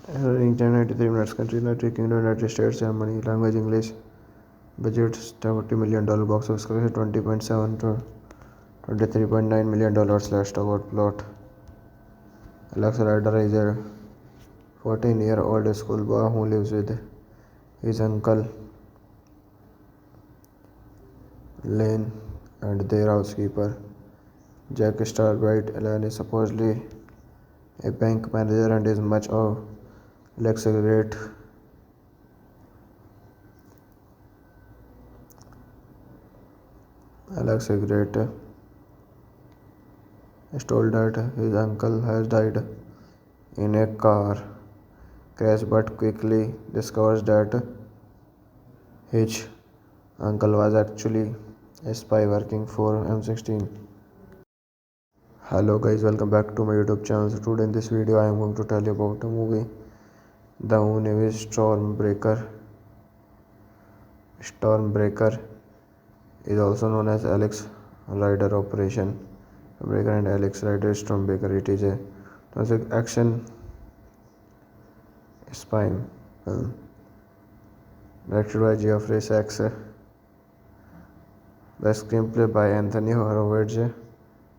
In 93 minutes, country United Kingdom, United States, Germany, language English, budget $40 million, box office collection 20.7 to $23.9 million. Last about plot. Alex Rider is a 14-year-old schoolboy who lives with his uncle Lane and their housekeeper. Jack Starbright Ellen is supposedly a bank manager and is much of luxuriate. Alex Egret is told that his uncle has died in a car crash but quickly discovers that his uncle was actually a spy working for M16. Hello guys, welcome back to my YouTube channel. So today in this video I am going to tell you about a movie. The movie is Stormbreaker. Stormbreaker is also known as Alex Rider Operation. Stormbreaker and Alex Rider Stormbreaker. It is a classic action spy film directed by Geoffrey Sachs. The screenplay by Anthony Horowitz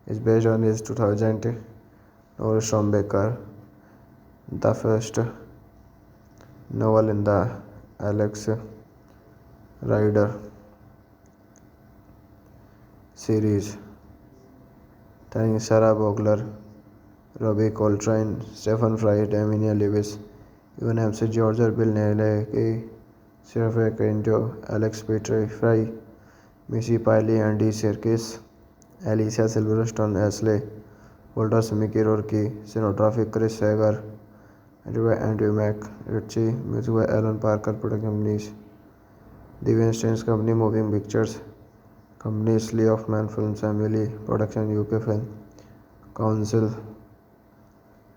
is based on his 2000 novel Stormbreaker, the first novel in the Alex Rider series, starring Sarah Bogler, Robbie Coltrane, Stephen Fry, Emilia Lewis, Evan MC George, Bill Nighy, Sergio Quinto, Alex Petrie, Fry, Missy Piley, Andy Serkis, Alicia Silverstone, Ashley Walters, Mickey Rourke, cinematography Chris Sager, edited by Andrew McRitchie, music by Alan Parker, production companies The Weinstein Company, Moving Pictures Company, Lee Hoffman Films, Family Production, UK Film Council,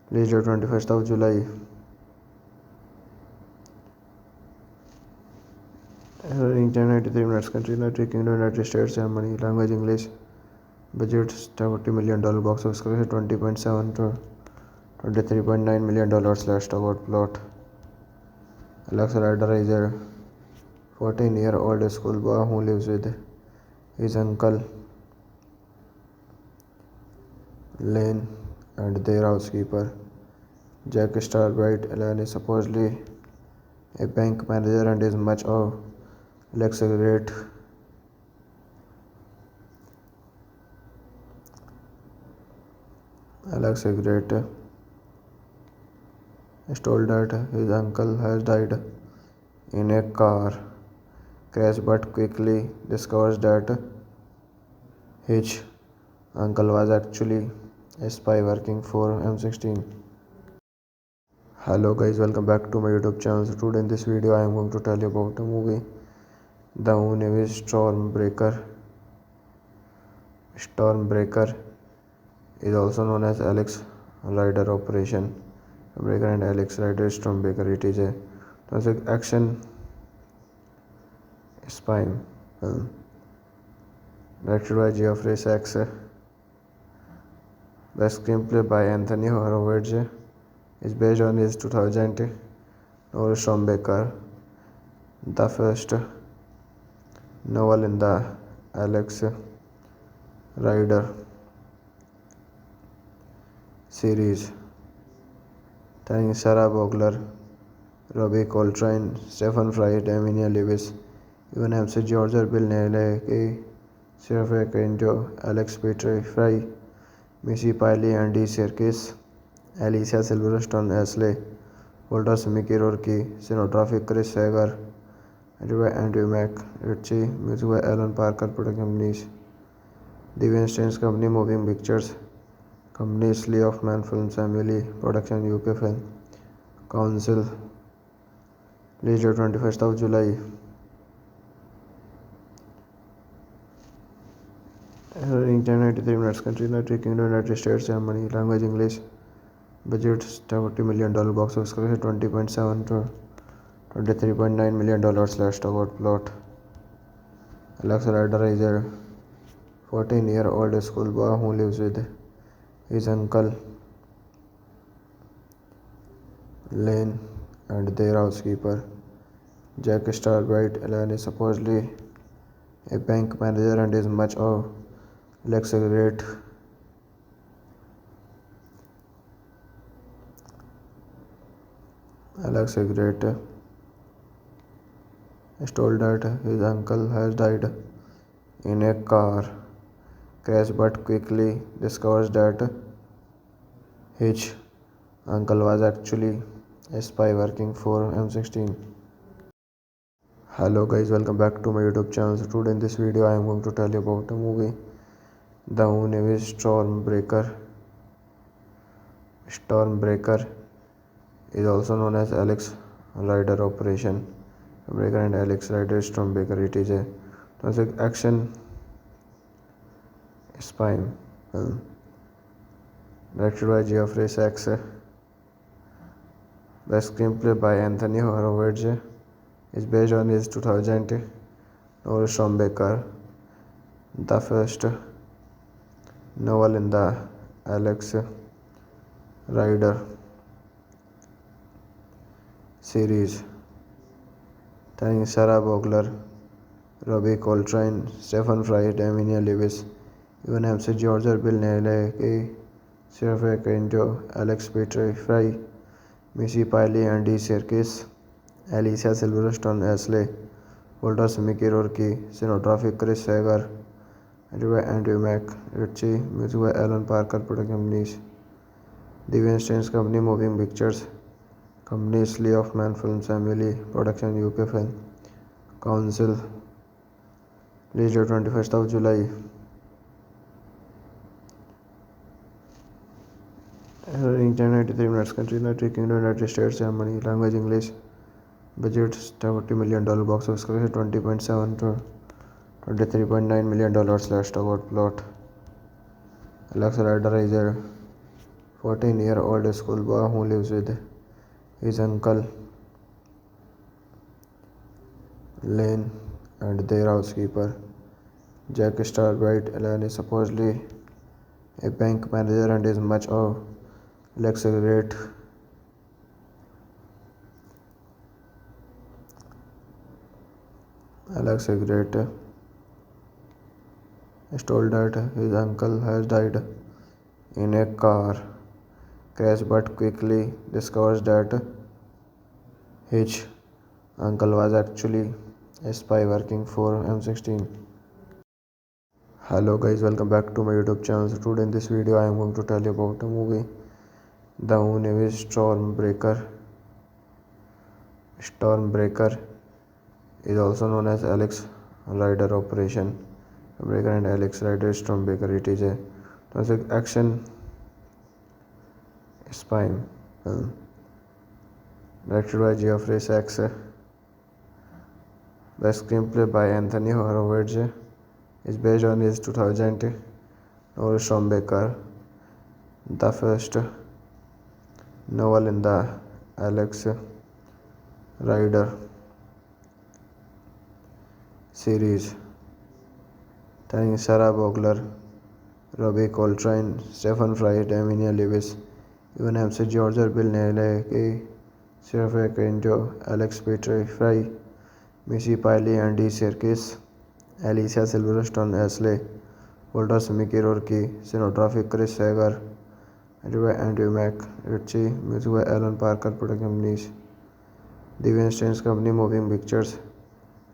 released 21st of July. 93 minutes, country United Kingdom, United States, Germany, language English, budget $40 million, box office collection $20.7 to $23.9 million. Let's talk about plot. Alex Rider is a 14-year-old schoolboy who lives with his uncle Lane and their housekeeper Jack Starbright. Ellen is supposedly a bank manager and is much of Alex Great is told that his uncle has died in a car crash but quickly discovers that his uncle was actually a spy working for M16. Hello guys, welcome back to my YouTube channel. So today in this video I am going to tell you about a movie. The movie is Stormbreaker. Stormbreaker is also known as Alex Rider Operation. Stormbreaker and Alex Rider Stormbreaker. It is a classic action spy film directed by Geoffrey Sachs. The screenplay by Anthony Horowitz is based on his 2000 novel Stormbreaker, the first novel in the Alex Rider series, starring Sarah Bogler, Robbie Coltrane, Stephen Fry, Emilia Lewis, Evan MC George, Bill Nighy, Sergio Quinto, Alex Petrie, Fry, Missy Piley, Andy Serkis, Alicia Silverstone, Ashley Walters, Mickey Rourke, cinematography Chris Sager, edited by Andrew McRitchie, music by Alan Parker, production companies The Weinstein Company, Moving Pictures Company, Lee Hoffman Films, Family Production, UK Film Council, released 21st of July. 93 minutes, country United Kingdom, United States, Germany, language English, budget $40 million, box office collection $20.7 to $23.9 million. Let's talk about plot. Alex Rider is a 14-year-old schoolboy who lives with his uncle Lane and their housekeeper Jack Starbright. Ellen is supposedly a bank manager and is much of Alex Great is told that his uncle has died in a car crash but quickly discovers that his uncle was actually a spy working for M16. Hello guys, welcome back to my YouTube channel. So today in this video I am going to tell you about a movie. The movie is Stormbreaker. Stormbreaker is also known as Alex Rider Operation. Breaker and Alex Rider Stormbaker. It is a classic action spy film directed by Geoffrey Sachs. The screenplay by Anthony Horowitz is based on his 2000 novel Stormbaker, the first novel in the Alex Rider series, starring Sarah Bogler, Robbie Coltrane, Stephen Fry, Damian Lewis, Evan MC George, Bill Nighy, Sergio Quinto, Alex Petrie, Fry, Missy Piley, Andy Serkis, Alicia Silverstone, Ashley Walters, Mickey Rourke, cinematography Chris Sager, edited by Andrew McRitchie, music by Alan Parker, production companies The Weinstein Company, Moving Pictures Companies, Lee of Man Films, Emily Production, UK Film Council, released 21st of July. Running 1093 minutes, country United Kingdom, United States, Germany, language English, budget $70 million, box office collection $20.7 to $23.9 million. Last about plot. Alex Rider is a 14-year-old schoolboy who lives with his uncle Lane and their housekeeper Jack Starbright. Ellen is supposedly a bank manager and is much of Alex great is told that his uncle has died in a car crash, but quickly discovers that his uncle was actually a spy working for M16. Hello guys, welcome back to my YouTube channel. So today in this video I am going to tell you about a movie. The name is Stormbreaker. Stormbreaker is also known as Alex Rider Operation. Breaker and Alex Rider Stormbaker. It is a classic action spy film directed by Geoffrey Sachs. The screenplay by Anthony Horowitz is based on his 2000 novel Stormbaker, the first novel in the Alex Rider series, starring Sarah Bogler, Robbie Coltrane, Stephen Fry, Damian Lewis, Evan MC George, Bill Nighy, Sergio Quinto, Alex Petrie, Fry, Missy Piley, Andy Serkis, Alicia Silverstone, Ashley Walters, Mickey Rourke, cinematography Chris Sager, edited by Andrew McRitchie, music by Alan Parker, production companies The Weinstein Company, Moving Pictures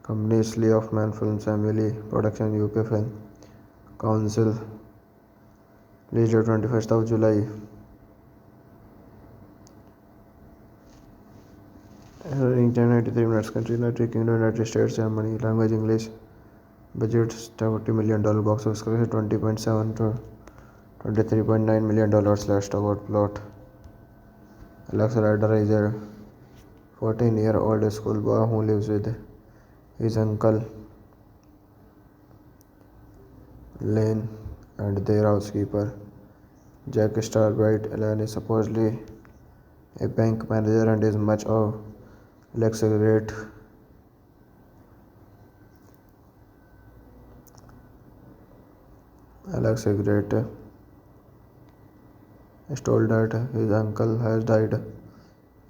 Companies, Lee of Man Films, Emily Production, UK Film Council, released 21st of July. Running 1093 minutes, country United Kingdom, United States, Germany, language English, budget $70 million, box office collection $20.7 to $23.9 million. Last about plot. Alex Rider is a 14-year-old schoolboy who lives with his uncle Lane and their housekeeper Jack Starbright. Ellen is supposedly a bank manager and is much of Alex great is told that his uncle has died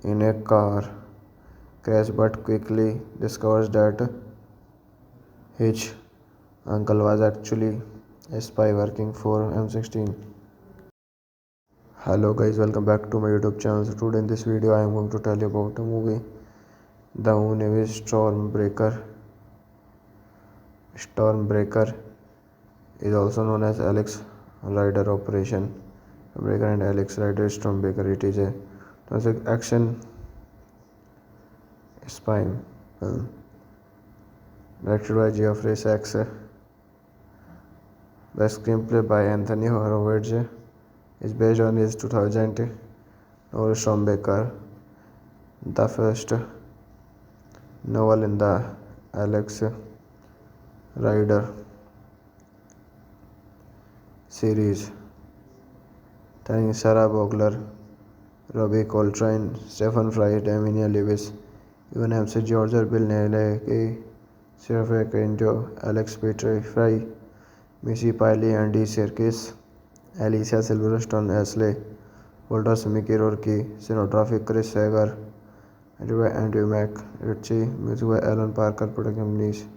in a car crash, but quickly discovers that his uncle was actually a spy working for M16. Hello guys, welcome back to my YouTube channel. So today in this video I am going to tell you about a movie. The name is Stormbreaker. Stormbreaker is also known as Alex Rider Operation. Breaker and Alex Rider Stormbaker. It is a classic action spy film directed by Geoffrey Sachs. The screenplay by Anthony Horowitz is based on his 2000 novel Stormbaker, the first novel in the Alex Rider series, starring Sarah Bogler, Robbie Coltrane, Stephen Fry, Damian Lewis, Evan MC George, Bill Nighy, Sergio Quinto, Alex Petrie, Fry, Missy Piley, Andy Serkis, Alicia Silverstone, Ashley, Walter Mickey Rourke, cinematography Chris Sager, edited by Andrew McRitchie, music by Alan Parker, production companies,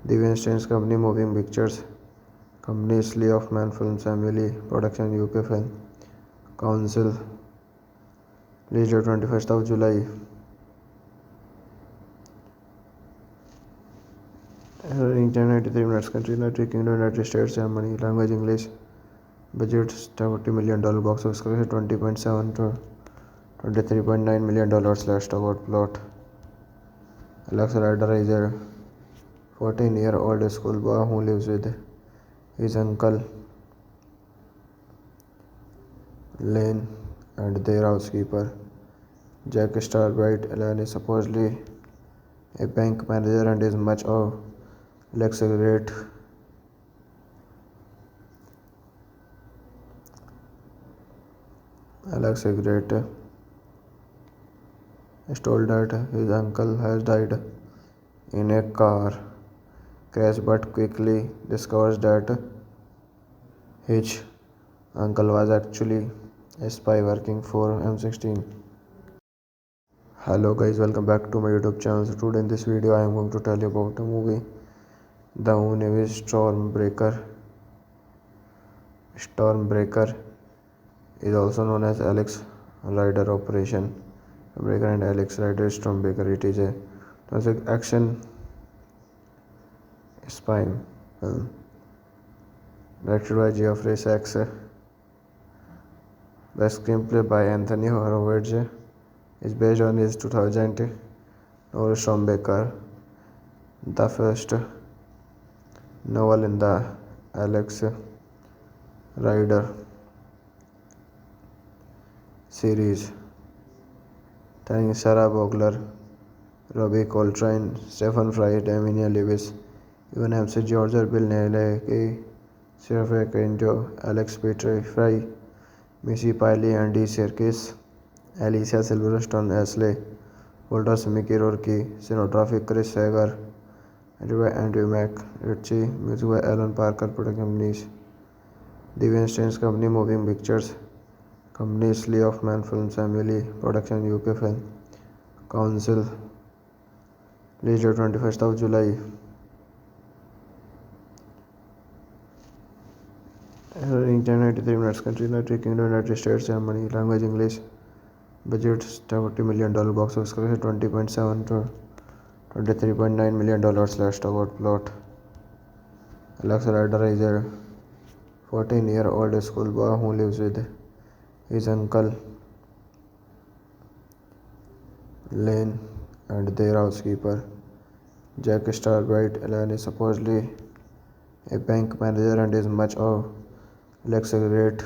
The Weinstein Company, Moving Pictures, companies Lee Hoffman Films, Emily, production UK Film Council, released 21st of July. 1093 minutes, country United Kingdom, United States, Germany, language English, budget $40 million, box office collection 20.7 to $23.9 million. Last about plot. Alex Rider is a 14-year-old schoolboy who lives with his uncle Lane and their housekeeper Jack Starbright. Ellen is supposedly a bank manager and is much of Alex great is told that his uncle has died in a car crash but quickly discovers that his uncle was actually a spy working for M16. Hello guys, welcome back to my YouTube channel. So today in this video I am going to tell you about a movie, the movie Stormbreaker. Stormbreaker is also known as Alex Rider Operation Breaker and Alex Rider Stormbreaker. It is a classic action spy film directed by Geoffrey Sachs. The screenplay by Anthony Horowitz is based on his 2000 novel Stormbreaker, the first novel in the Alex Rider series, starring Sarah Bogler, Robbie Coltrane, Stephen Fry, Damian Lewis, Evan MC George, Bill Nighy, Sergio Quinto, Alex Petrie, Fry, Missy Piley, Andy Serkis, Alicia Silverstone, Ashley, Walter Mickey Rourke, cinematography Chris Sager, edited by Andrew McRitchie, music by Alan Parker, production companies, The Weinstein Company, Moving Pictures, companies Lee Hoffman Films, Emily, production UK Film Council, released 21st of July. 1093 minutes, country United Kingdom, United States, Germany, language English, budget $40 million, box office collection 20.7 to $23.9 million. Last about plot. Alex Rider is a 14-year-old schoolboy who lives with his uncle Lane and their housekeeper Jack Starbright. Ellen is supposedly a bank manager and is much of Alex great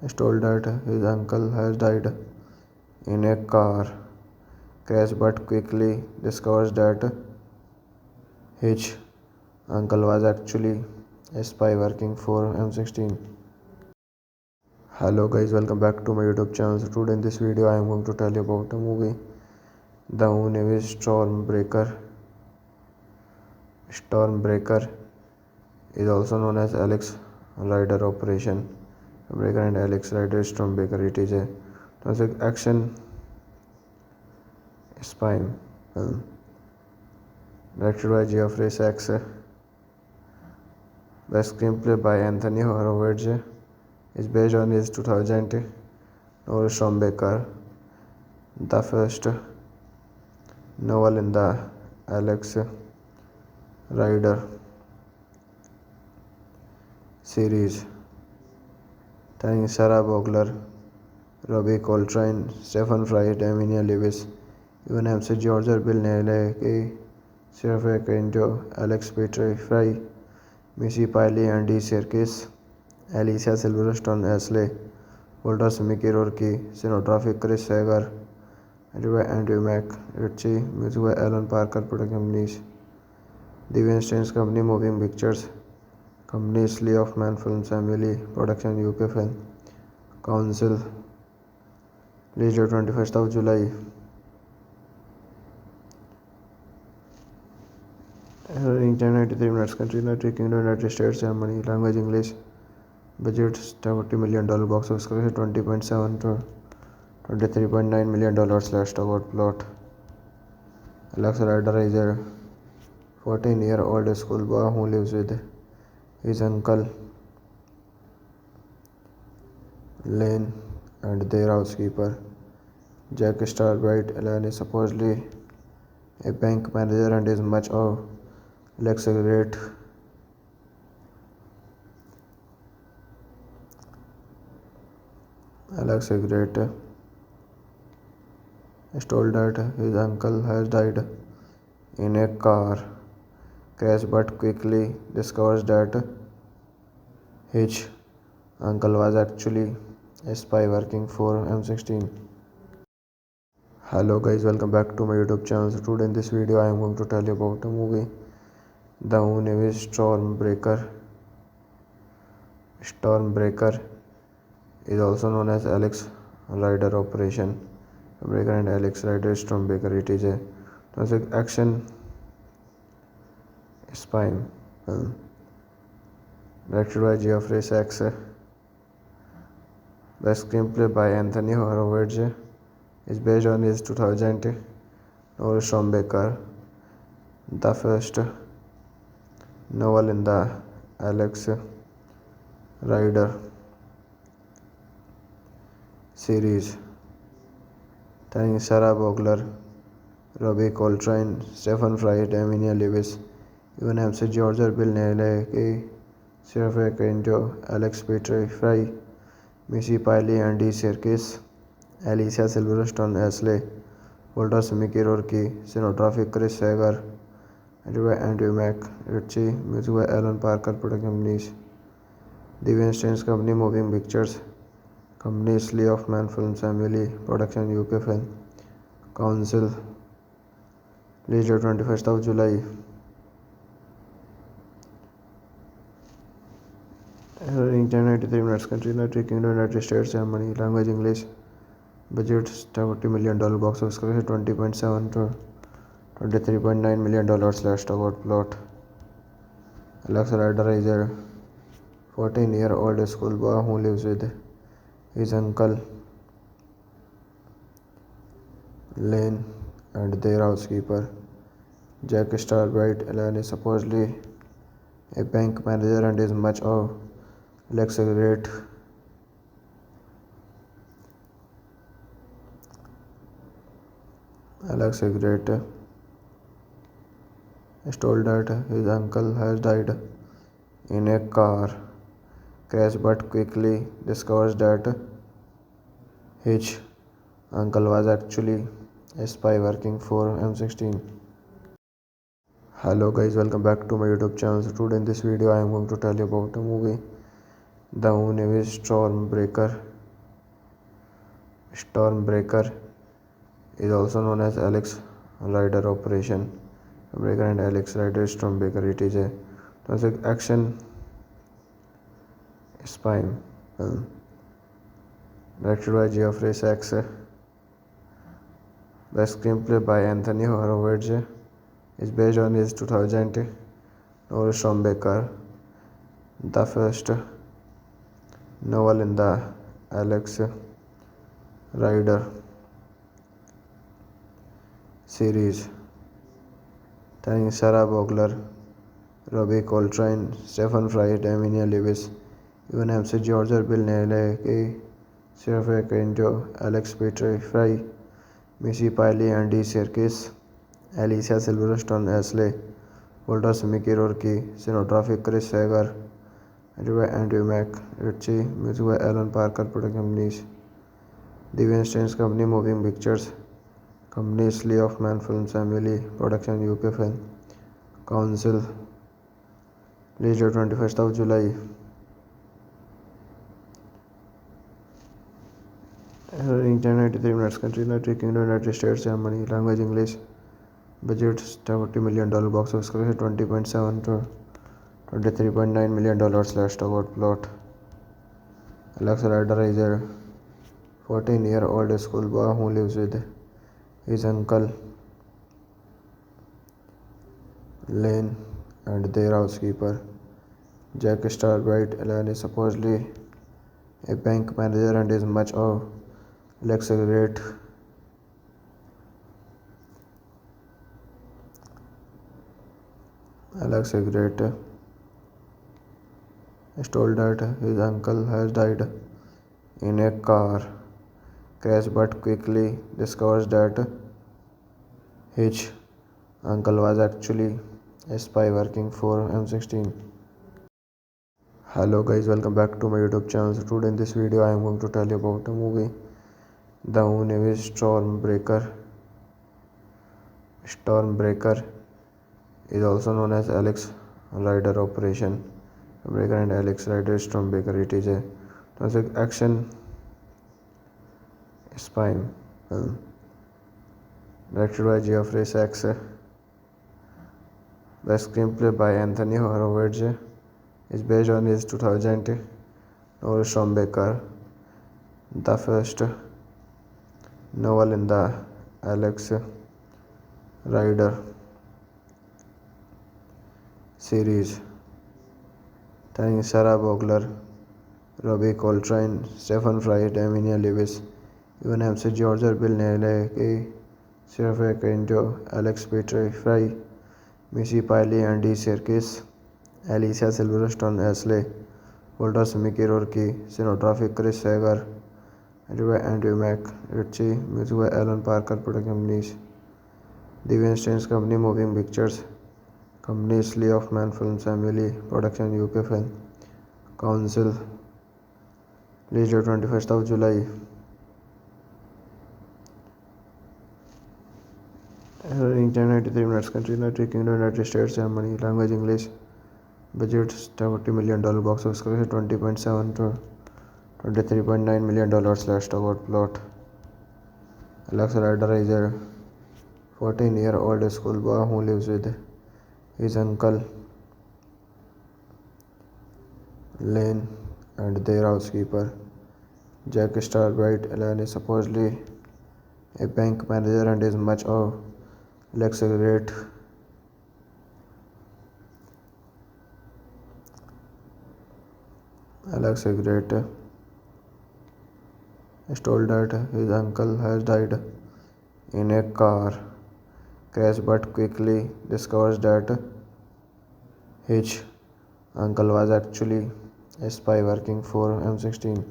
is told that his uncle has died in a car crash but quickly discovers that his uncle was actually a spy working for M16. Hello guys, welcome back to my YouTube channel. So today in this video I am going to tell you about a movie, the movie Stormbreaker. Stormbreaker is also known as Alex Rider Operation Breaker and Alex Rider Stormbreaker. It is a classic action spy film directed by Geoffrey Sachs. The screenplay by Anthony Horowitz is based on his 2000 novel Stormbreaker, the first novel in the Alex Rider series, starring Sarah Bogler, Robbie Coltrane, Stephen Fry, Damian Lewis, Evan MC George, Bill Nighy, Sergio Quinto, Alex Petrie, Fry, Missy Piley, Andy Serkis, Alicia Silverstone, Ashley Walters, Mickey Rourke, cinematography Chris Sager, Andrew McRitchie, music by Alan Parker, production companies Deviant Strange Company, Moving Pictures Companies, Lee of Man Films, Family Production, UK Film Council, released 21st of July. 1093 minutes. Country United Kingdom, United States, Germany. Language English. Budget $40 million. Box office collection 20.7 to $23.9 million. Last about plot. Alex Rider is a 14-year-old schoolboy who lives with his uncle Lane and their housekeeper Jack Starbright. Ellen is supposedly a bank manager and is much of Alex great is told that his uncle has died in a car crash but quickly discovers that his uncle was actually a spy working for M16. Hello guys, welcome back to my YouTube channel. So today in this video I am going to tell you about a movie, the Navy Stormbreaker. Stormbreaker is also known as Alex Rider Operation Breaker and Alex Rider Stormbreaker. It is a classic action spy film directed by Geoffrey Sachs. The screenplay by Anthony Horowitz is based on his 2000 novel Stormbreaker, the first novel in the Alex Rider series, starring Sarah Bogler, Robbie Coltrane, Stephen Fry, Damian Lewis, Evan Ramsey, George Bill Nighy, Sarah Quinto, Alex Petrie, Fry, Missy Piley, Andy Serkis, Alicia Silverstone, Ashley Walters, Mickey Rourke, cinematography Chris Sager, Andrew McRitchie, music by Alan Parker, production companies Deviant Strange Company, Moving Pictures Companies, Lee of Man Films, Family Production, UK Film Council, released 21st of July. 1093 minutes. Country United Kingdom, United States, Germany. Language English. Budget $40 million. Box office collection 20.7 to $23.9 million. Last about plot. Alex Rider is a 14-year-old schoolboy who lives with his uncle Lane and their housekeeper Jack Starbright. Ellen is supposedly a bank manager and is much of Alex great is told that his uncle has died in a car crash but quickly discovers that his uncle was actually a spy working for M16. Hello guys, welcome back to my YouTube channel. So today in this video I am going to tell you about a movie, the Navy Stormbreaker. Stormbreaker is also known as Alex Rider Operation Breaker and Alex Rider Stormbreaker. It is a classic action spy film directed by Geoffrey Sachs. The screenplay by Anthony Horowitz is based on his 2000 novel Stormbreaker, the first novel in the Alex Rider series, starring Sarah Bogler, Robbie Coltrane, Stephen Fry, Damian Lewis, Evan Ramsey, George Bill Nighy, Sarah Quinto, Alex Petrie, Fry, Missy Piley, Andy Serkis, Alicia Silverstone, Ashley Walters, Mickey Rourke, cinematography Chris Sager, Andrew McRitchie, music by Alan Parker, production companies Deviant Strange Company, Moving Pictures Companies, Lee of Man Films, Family Production, UK Film Council, Release date 21st of July. Running time 93 minutes. Country United Kingdom, United States, Germany. Language English. Budget $40 million. Box office collection 20.7 to $23.9 million. Last award plot. Alex Rider is a 14-year-old schoolboy who lives with his uncle Lane and their housekeeper Jack Starbright. Ellen is supposedly a bank manager and is much of Alex Great. Alex Great is told that his uncle has died in a car crash but quickly discovers that his uncle was actually a spy working for M16. Hello guys, welcome back to my YouTube channel. So today in this video I am going to tell you about a movie, the name is Stormbreaker. Stormbreaker is also known as Alex Rider Operation Breaker and Alex Rider Stormbreaker. It is a classic action spy film directed by Geoffrey Sachs. The screenplay by Anthony Horowitz is based on his 2000 novel Stormbreaker, the first novel in the Alex Rider series, starring Sarah Bogler, Robbie Coltrane, Stephen Fry, Damian Lewis, Evan Ramsey, George Bill Nighy, Sarah Kenjo, Alex Petrie, Fry, Missy Piley, Andy Serkis, Alicia Silverstone, Ashley Walters, Mickey Rourke, cinematography Chris Sager, edited by Andrew McRitchie, music by Alan Parker, production companies The Weinstein Company, Moving Pictures Companies, Lee Hoffman Films, Emily Production, UK Film Council. Release date 21st of July. Running time 93 minutes. Country United Kingdom, United States, Germany. Language English. Budget $40 million. Box office collection 20.7 to $23.9 million. Last award plot. Alex Rider is a 14-year-old schoolboy who lives with his uncle Lane and their housekeeper Jack Starbright. Ellen is supposedly a bank manager and is much of Alex Great. Alex Great is told that his uncle has died in a car crash but quickly discovers that his uncle was actually a spy working for M16.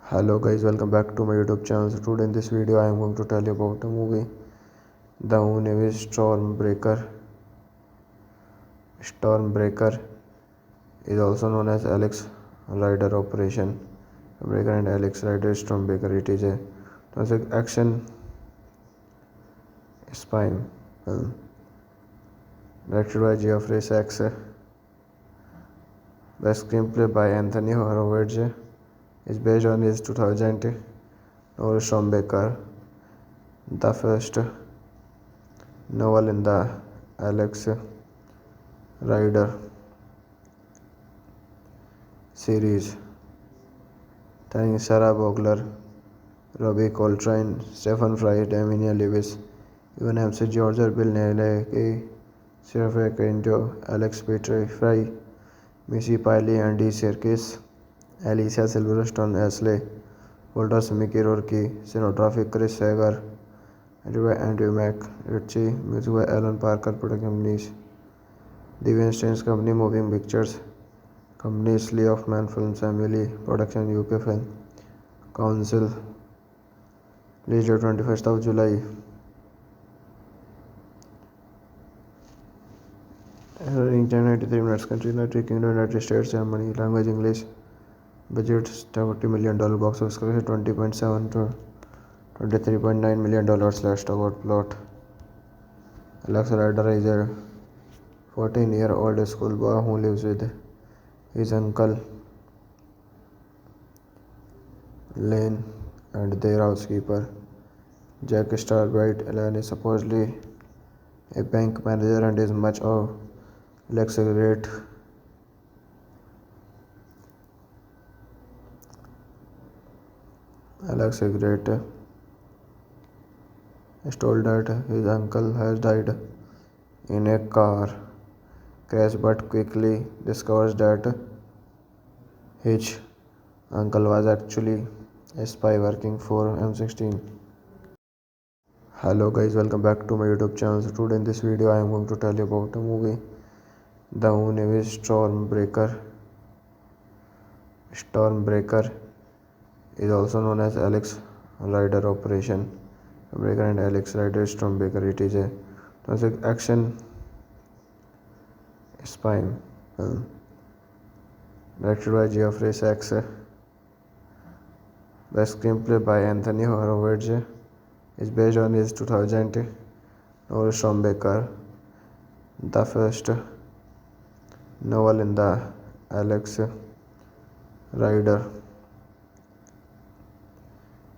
Hello guys, welcome back to my YouTube channel. So today in this video I am going to tell you about a movie, the name is Stormbreaker. Stormbreaker is also known as Alex Rider Operation Breaker and Alex Rider Stormbreaker. It is a classic action spy film directed by Geoffrey Sachs. The screenplay by Anthony Horowitz is based on his 2000 novel Stormbreaker, the first novel in the Alex Rider series, starring Sarah Bogler, Robbie Coltrane, Stephen Fry, Damian Lewis, Evan Ramsey, George Bill Nighy, Sarah Kenjo, Alex Petrie, Fry, Missy Piley, Andy Serkis, Alicia Silverstone, Ashley Walters, Mickey Rourke, cinematography Chris Sager, edited by Andrew McRitchie, music by Alan Parker, production companies The Weinstein Company, Moving Pictures Companies, Lee Hoffman Films, Emily Production, UK Film Council. Release date 21st of July. Running time 93 minutes. Country United Kingdom, United States, Germany. Language English. Budget $40 million. Box office collection 20.7 to $23.9 million. Last award plot. Alex Rider is a 14-year-old schoolboy who lives with his uncle Lane and their housekeeper Jack Starbright. Lane is supposedly a bank manager and is much of luxuriate Alex Egret is told that his uncle has died in a car crash but quickly discovers that his uncle was actually a spy working for M16. Hello guys, welcome back to my YouTube channel. So today in this video I am going to tell you about a movie. The name is Stormbreaker. Stormbreaker is also known as Alex Rider Operation Breaker and Alex Rider Stormbreaker. It is a classic action spy film directed by Geoffrey Sachs. The screenplay by Anthony Horowitz is based on his 2000 novel Stormbreaker, the first novel in the Alex Rider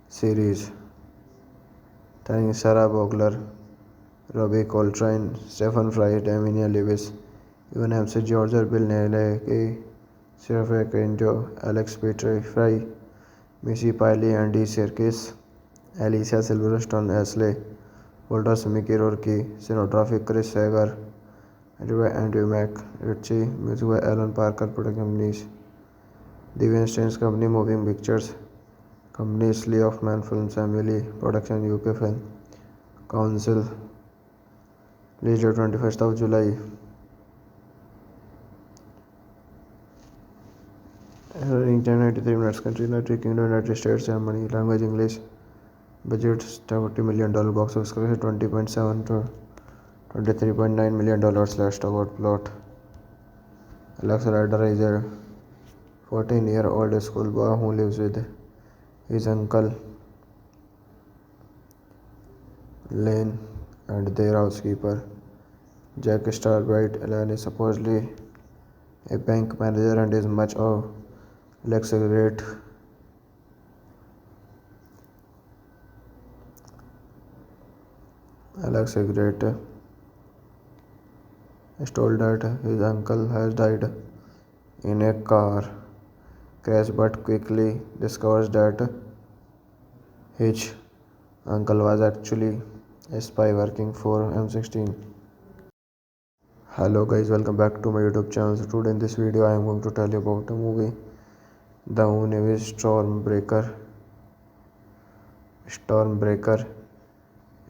series, starring Sarah Bogler, Robbie Coltrane, Stephen Fry, Damian Lewis, Evan Ramsey, George Bill Nighy, Sergio Quinto, Alex Petrie, Fry, Missy Piley, Andy Serkis, Alicia Silverstone, Ashley Walters, Mickey Rourke, cinematography Chris Sager, edited by Andrew McRitchie, music by Alan Parker, production companies The Weinstein Company, Moving Pictures Companies, Lee Hoffman Films, Emily Production, UK Film Council, released 21st of July. 1093 minutes, country United Kingdom, United States, Germany, language English, budget $40 million, box office collection $20.7 to $23.9 million. Last about plot. Alex Rider is a 14-year-old schoolboy who lives with his uncle Lane and their housekeeper Jack Starbright. Lane is supposedly a bank manager and is much of luxuriate Alex Egret is told that his uncle has died in a car crash but quickly discovers that his uncle was actually a spy working for M16. Hello guys, welcome back to my YouTube channel. So today in this video I am going to tell you about a movie. The name is Stormbreaker. Stormbreaker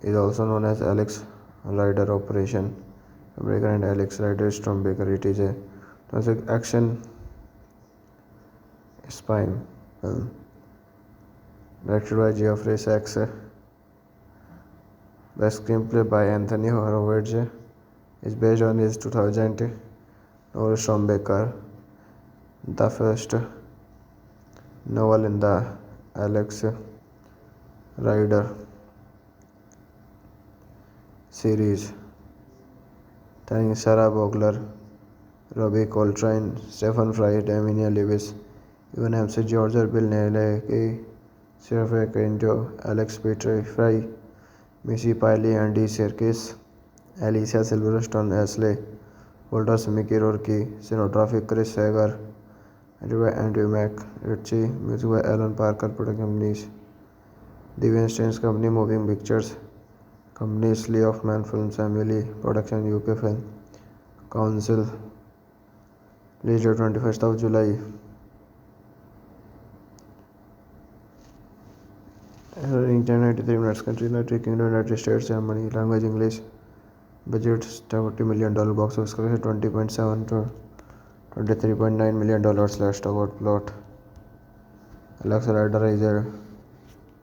is also known as Alex Rider Operation Breaker and Alex Rider Stormbreaker. It is a classic action spy film directed by Geoffrey Sachs. The screenplay by Anthony Horowitz is based on his 2000 novel Stormbreaker, the first novel in the Alex Rider series, starring Sarah Bogler, Robbie Coltrane, Stephen Fry, Damian Lewis, Evan Ramsey, George Bill Nighy, Sergio Quinto, Alex Petrie, Fry, Missy Piley, Andy Serkis, Alicia Silverstone, Ashley Walters, Mickey Rourke, cinematography Chris Sager, edited by Andrew McRitchie, music by Alan Parker, production companies The Weinstein Company, Moving Pictures Companies, Lee Hoffman Films, Emily Production, UK Film Council, released 21st of July. 1093 minutes, country United Kingdom, United States, Germany, language English, budget $40 million, box office collection $20.7 to $23.9 million. Last about plot. Alex Rider is a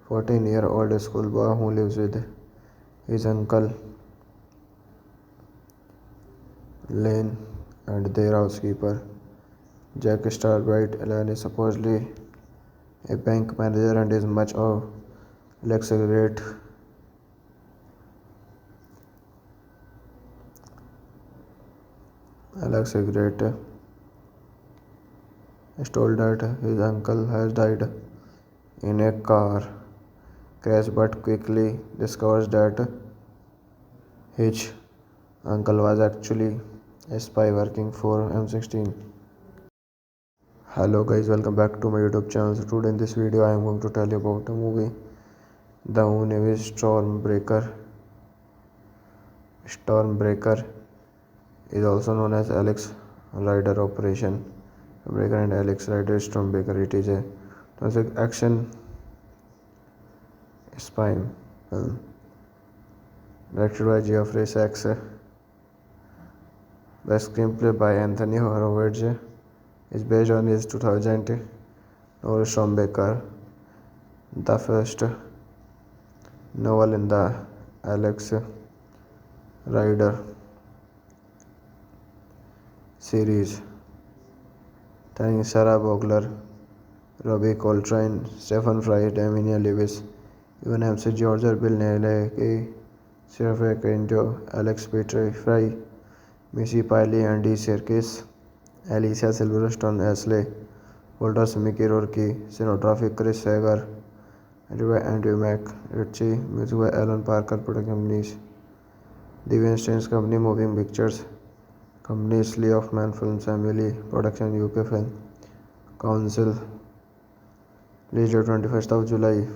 14-year-old schoolboy who lives with his uncle Lane and their housekeeper Jack Starbright. Lane is supposedly a bank manager and is much of luxuriate Alex Egret is told that his uncle has died in a car crash but quickly discovers that his uncle was actually a spy working for M16. Hello guys, welcome back to my YouTube channel. So today in this video I am going to tell you about a movie, the Navy Stormbreaker. Stormbreaker is also known as Alex Rider Operation Breaker and Alex Rider Stormbreaker. It is a classic action spy film directed by Geoffrey Sachs. The screenplay by Anthony Horowitz is based on his 2000 novel Stormbreaker, the first novel in the Alex Rider series, starring Sarah Bogler, Robbie Coltrane, Stephen Fry, Damian Lewis, Evan Ramsey, George Bill Nighy, Sergio Quinto, Alex Petrie, Fry, Missy Piley, Andy Serkis, Alicia Silverstone, Ashley Walters, Mickey Rourke, cinematography Chris Sager, edited by Andrew McRitchie, music by Alan Parker, production companies The Weinstein Company, Moving Pictures Companies, Lee Hoffman Films, Family Production, UK Film Council, released 21st of July.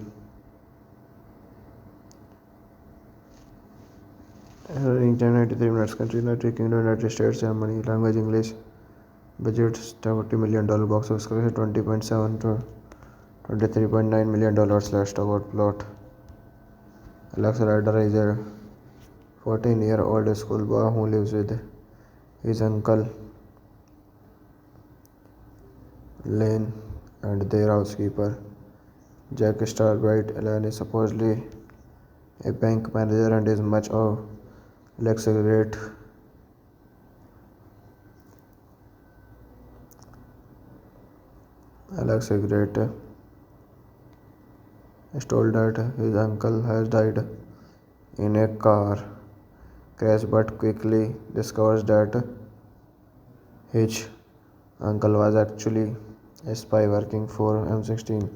93 minutes. Country United Kingdom, United States, Germany. Language English. Budget $40 million. Box office collection 20.7 to $23.9 million. Let's talk about plot. Alex Rider is a 14-year-old schoolboy who lives with his uncle Lane and their housekeeper Jack Starbright. Ellen is supposedly a bank manager and is much of Alex Egret. Alex Egret is told that his uncle has died in a car crash but quickly discovers that his uncle was actually a spy working for M16.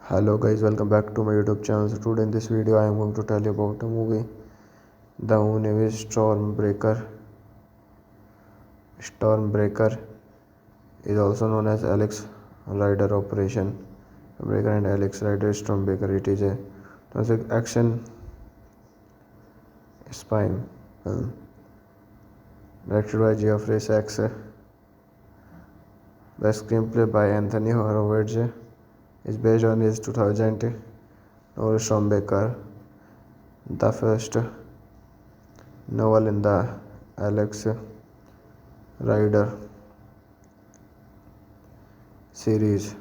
Hello guys, welcome back to my YouTube channel. So today in this video I am going to tell you about a movie, the Navy Stormbreaker. Stormbreaker is also known as Alex Rider Operation Breaker and Alex Rider Stormbreaker. It is a classic action spy film directed by Geoffrey Sachs. The screenplay by Anthony Horowitz is based on his 2000 novel Stormbreaker, the first novel in the Alex Rider series,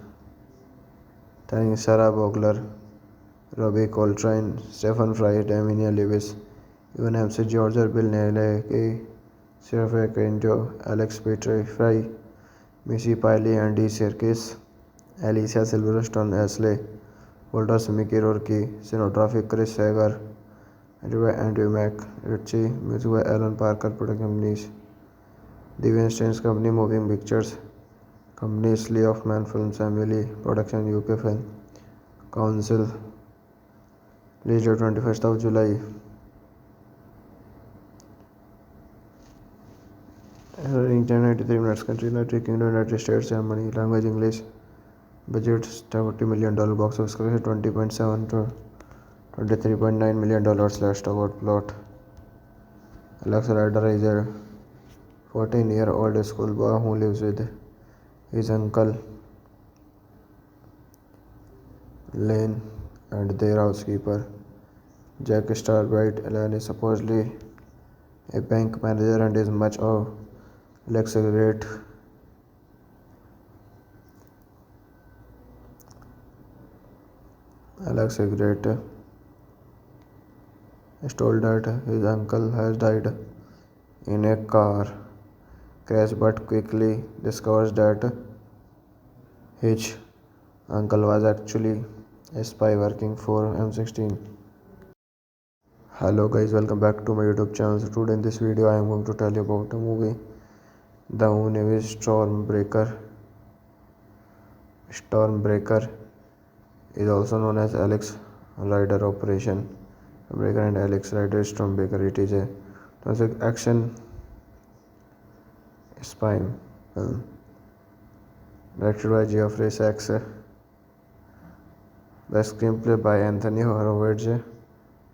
starring Sarah Bogler, Robbie Coltrane, Stephen Fry, Damian Lewis, Evan Ramsey, George Bill Nighy, Sergio Quinto, Alex Petrie, Fry, Missy Piley, Andy Serkis, Alicia Silverstone, Ashley Walters, Mickey Rourke, cinematography Chris Sager, edited by Andrew McRitchie, music by Alan Parker, production companies The Weinstein Company, Moving Pictures Companies, Lee Hoffman Films, Family Production, UK Film Council, released 21st of July. 93 minutes. Country United Kingdom, United States, Germany. Language English. Budget $40 million. Box office collection 20.7 to $23.9 million. Let's talk about plot. Alex Rider is a 14-year-old schoolboy who lives with his uncle Lane and their housekeeper Jack Starbright. Ellen is supposedly a bank manager and is much of Alex Egret. Alex Egret is told that his uncle has died in a car crash but quickly discovers that his uncle was actually a spy working for M16. Hello guys, welcome back to my YouTube channel. So today in this video I am going to tell you about a movie. The movie is Stormbreaker. Stormbreaker is also known as Alex Rider Operation Breaker and Alex Rider Stormbreaker. It is a classic action spy film directed by Geoffrey Sachs. The screenplay by Anthony Horowitz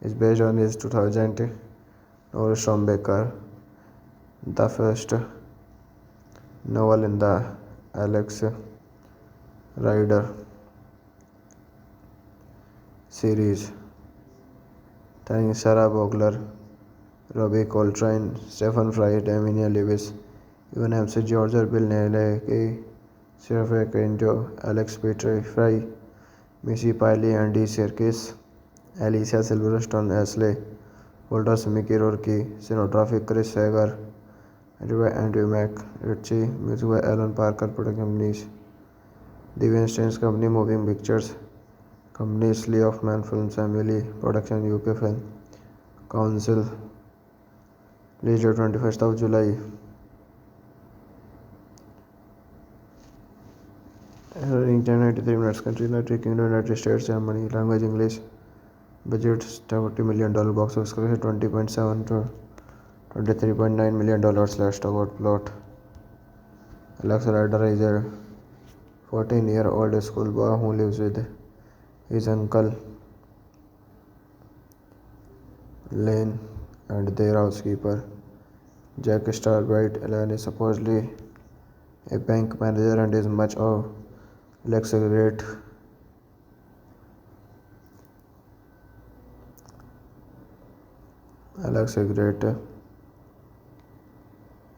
is based on his 2000 novel Stormbreaker, the first novel in the Alex Rider series, starring Sarah Bogler, Robbie Coltrane, Stephen Fry, Emilia Lewis, Evan MC Georgia, Bill Nighy, Sarah Quinto, Alex Petrie, Fry, Missy Piley, Andy Serkis, Alicia Silverstone, Ashley Walters, Mickey Rourke, cinematography Chris Sager, edited by Andrew McRitchie, music by Alan Parker, production companies The Weinstein Company, Moving Pictures Company, Lee Hoffman Films, Family Production, UK Film Council, released 21st of July. In 93 minutes, country United Kingdom, United States, Germany, language English, budget $70 million, box office collection 20.7 to $23.9 million. Last about plot. Alex Rider is a 14-year-old schoolboy who lives with his uncle Lane and their housekeeper Jack Starbright. Ellen is supposedly a bank manager and is much of Alex Great. Alex Great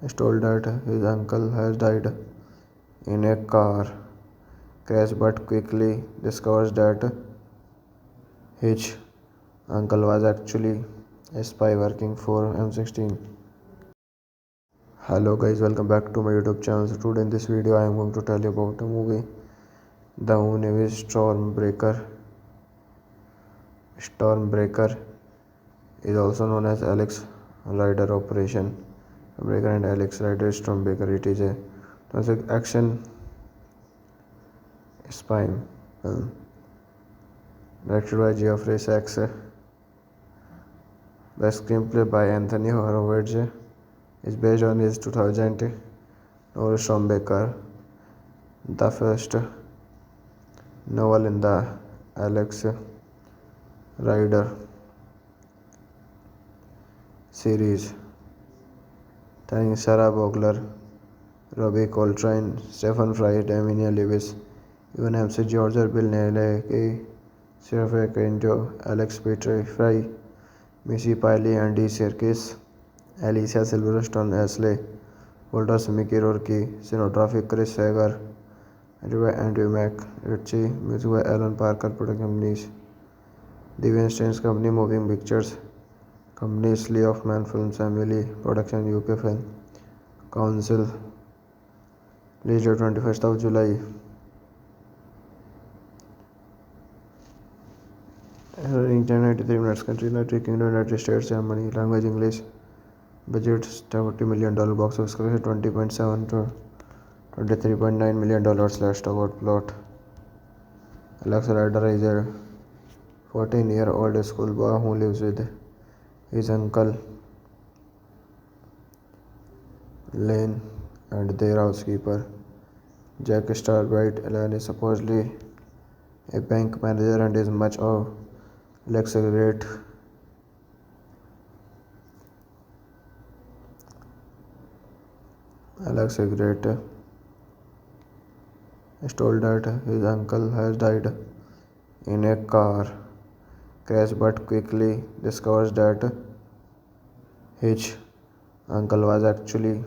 is told that his uncle has died in a car crash, but quickly discovers that his uncle was actually a spy working for M16. Hello guys, welcome back to my YouTube channel. So today in this video I am going to tell you about a movie. The movie is Stormbreaker. Stormbreaker is also known as Alex Rider Operation Breaker and Alex Rider Stormbreaker. It is a classic action spy film directed by Geoffrey Sachs. The screenplay by Anthony Horowitz is based on his 2000 novel Stormbreaker, the first novel in the Alex Rider series, starring Sarah Bogler, Robbie Coltrane, Stephen Fry, Emilia Lewis, Evan MC Georgia, Bill Nighy, Sarah Quinto, Alex Petrie, Fry, Missy Piley, Andy Serkis, Alicia Silverstone, Ashley Walters, Mickey Rourke, cinematography Chris Sager, edited by Andrew McRitchie, music by Alan Parker, production companies The Weinstein Company, Moving Pictures Company, Lee Hoffman Films, Family Production, UK Film Council, released 21st of July. In 93 minutes, country United Kingdom, United States, Germany, language English, budget $70 million, box office collection 20.7 to $23.9 million. Last about plot. Alex Rider is a 14-year-old schoolboy who lives with his uncle Lane and their housekeeper Jack Starbright. Ellen is supposedly a bank manager and is much of Alex Great. Alex Great is told that his uncle has died in a car crash, but quickly discovers that his uncle was actually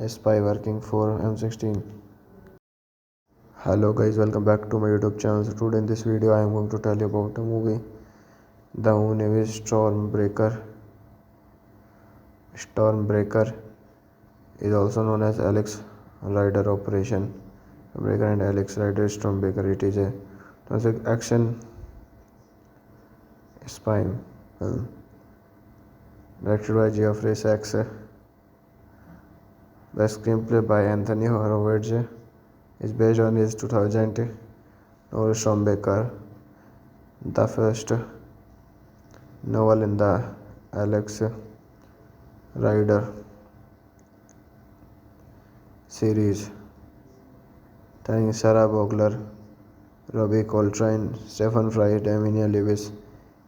a spy working for M16. Hello guys, welcome back to my YouTube channel. So today in this video I am going to tell you about a movie. The movie is Stormbreaker. Stormbreaker is also known as Alex Rider Operation Breaker and Alex Rider Stormbreaker. It is a classic action spy film directed by Geoffrey Sachs. The screenplay by Anthony Horowitz is based on his 2000 novel Stormbaker, the first novel in the Alex Rider series, starring Sarah Bogler, Robbie Coltrane, Stephen Fry, Damian Lewis,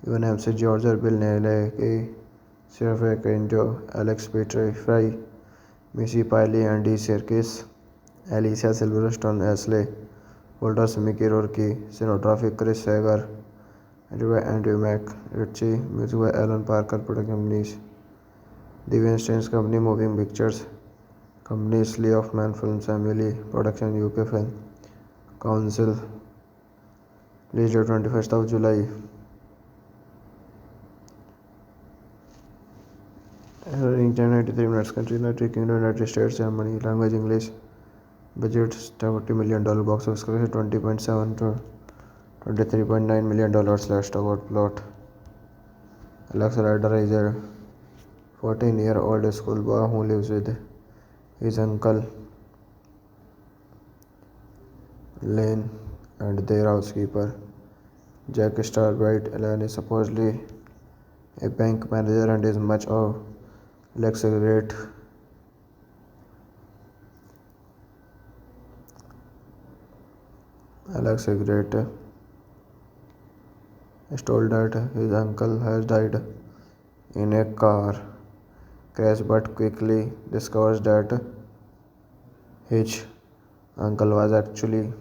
Evan MC George, Bill Nighy, Sarah Quinto, Alex Petrie, Fry, Missy Piley, Andy Serkis, Alicia Silverstone, Ashley Walters, Mickey Rourke, cinematography Chris Sager, edited by Andrew McRitchie, music by Alan Parker, production companies The Weinstein Company, Moving Pictures Companies, Lee Hoffman Films, Emily Production, UK Film Council, released 21st of July. Running time 93 minutes. Country United Kingdom, United States, Germany. Language English. Budget $70 million. Box office collection $20.7 to $23.9 million. Last about plot. Alex Rider is a 14-year-old schoolboy who lives with his uncle Lane and their housekeeper Jack Starbright. Lane is supposedly a bank manager and is much of Alex Great is told that his uncle has died in a car crash but quickly discovers that his uncle was actually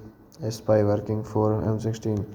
a spy working for M16.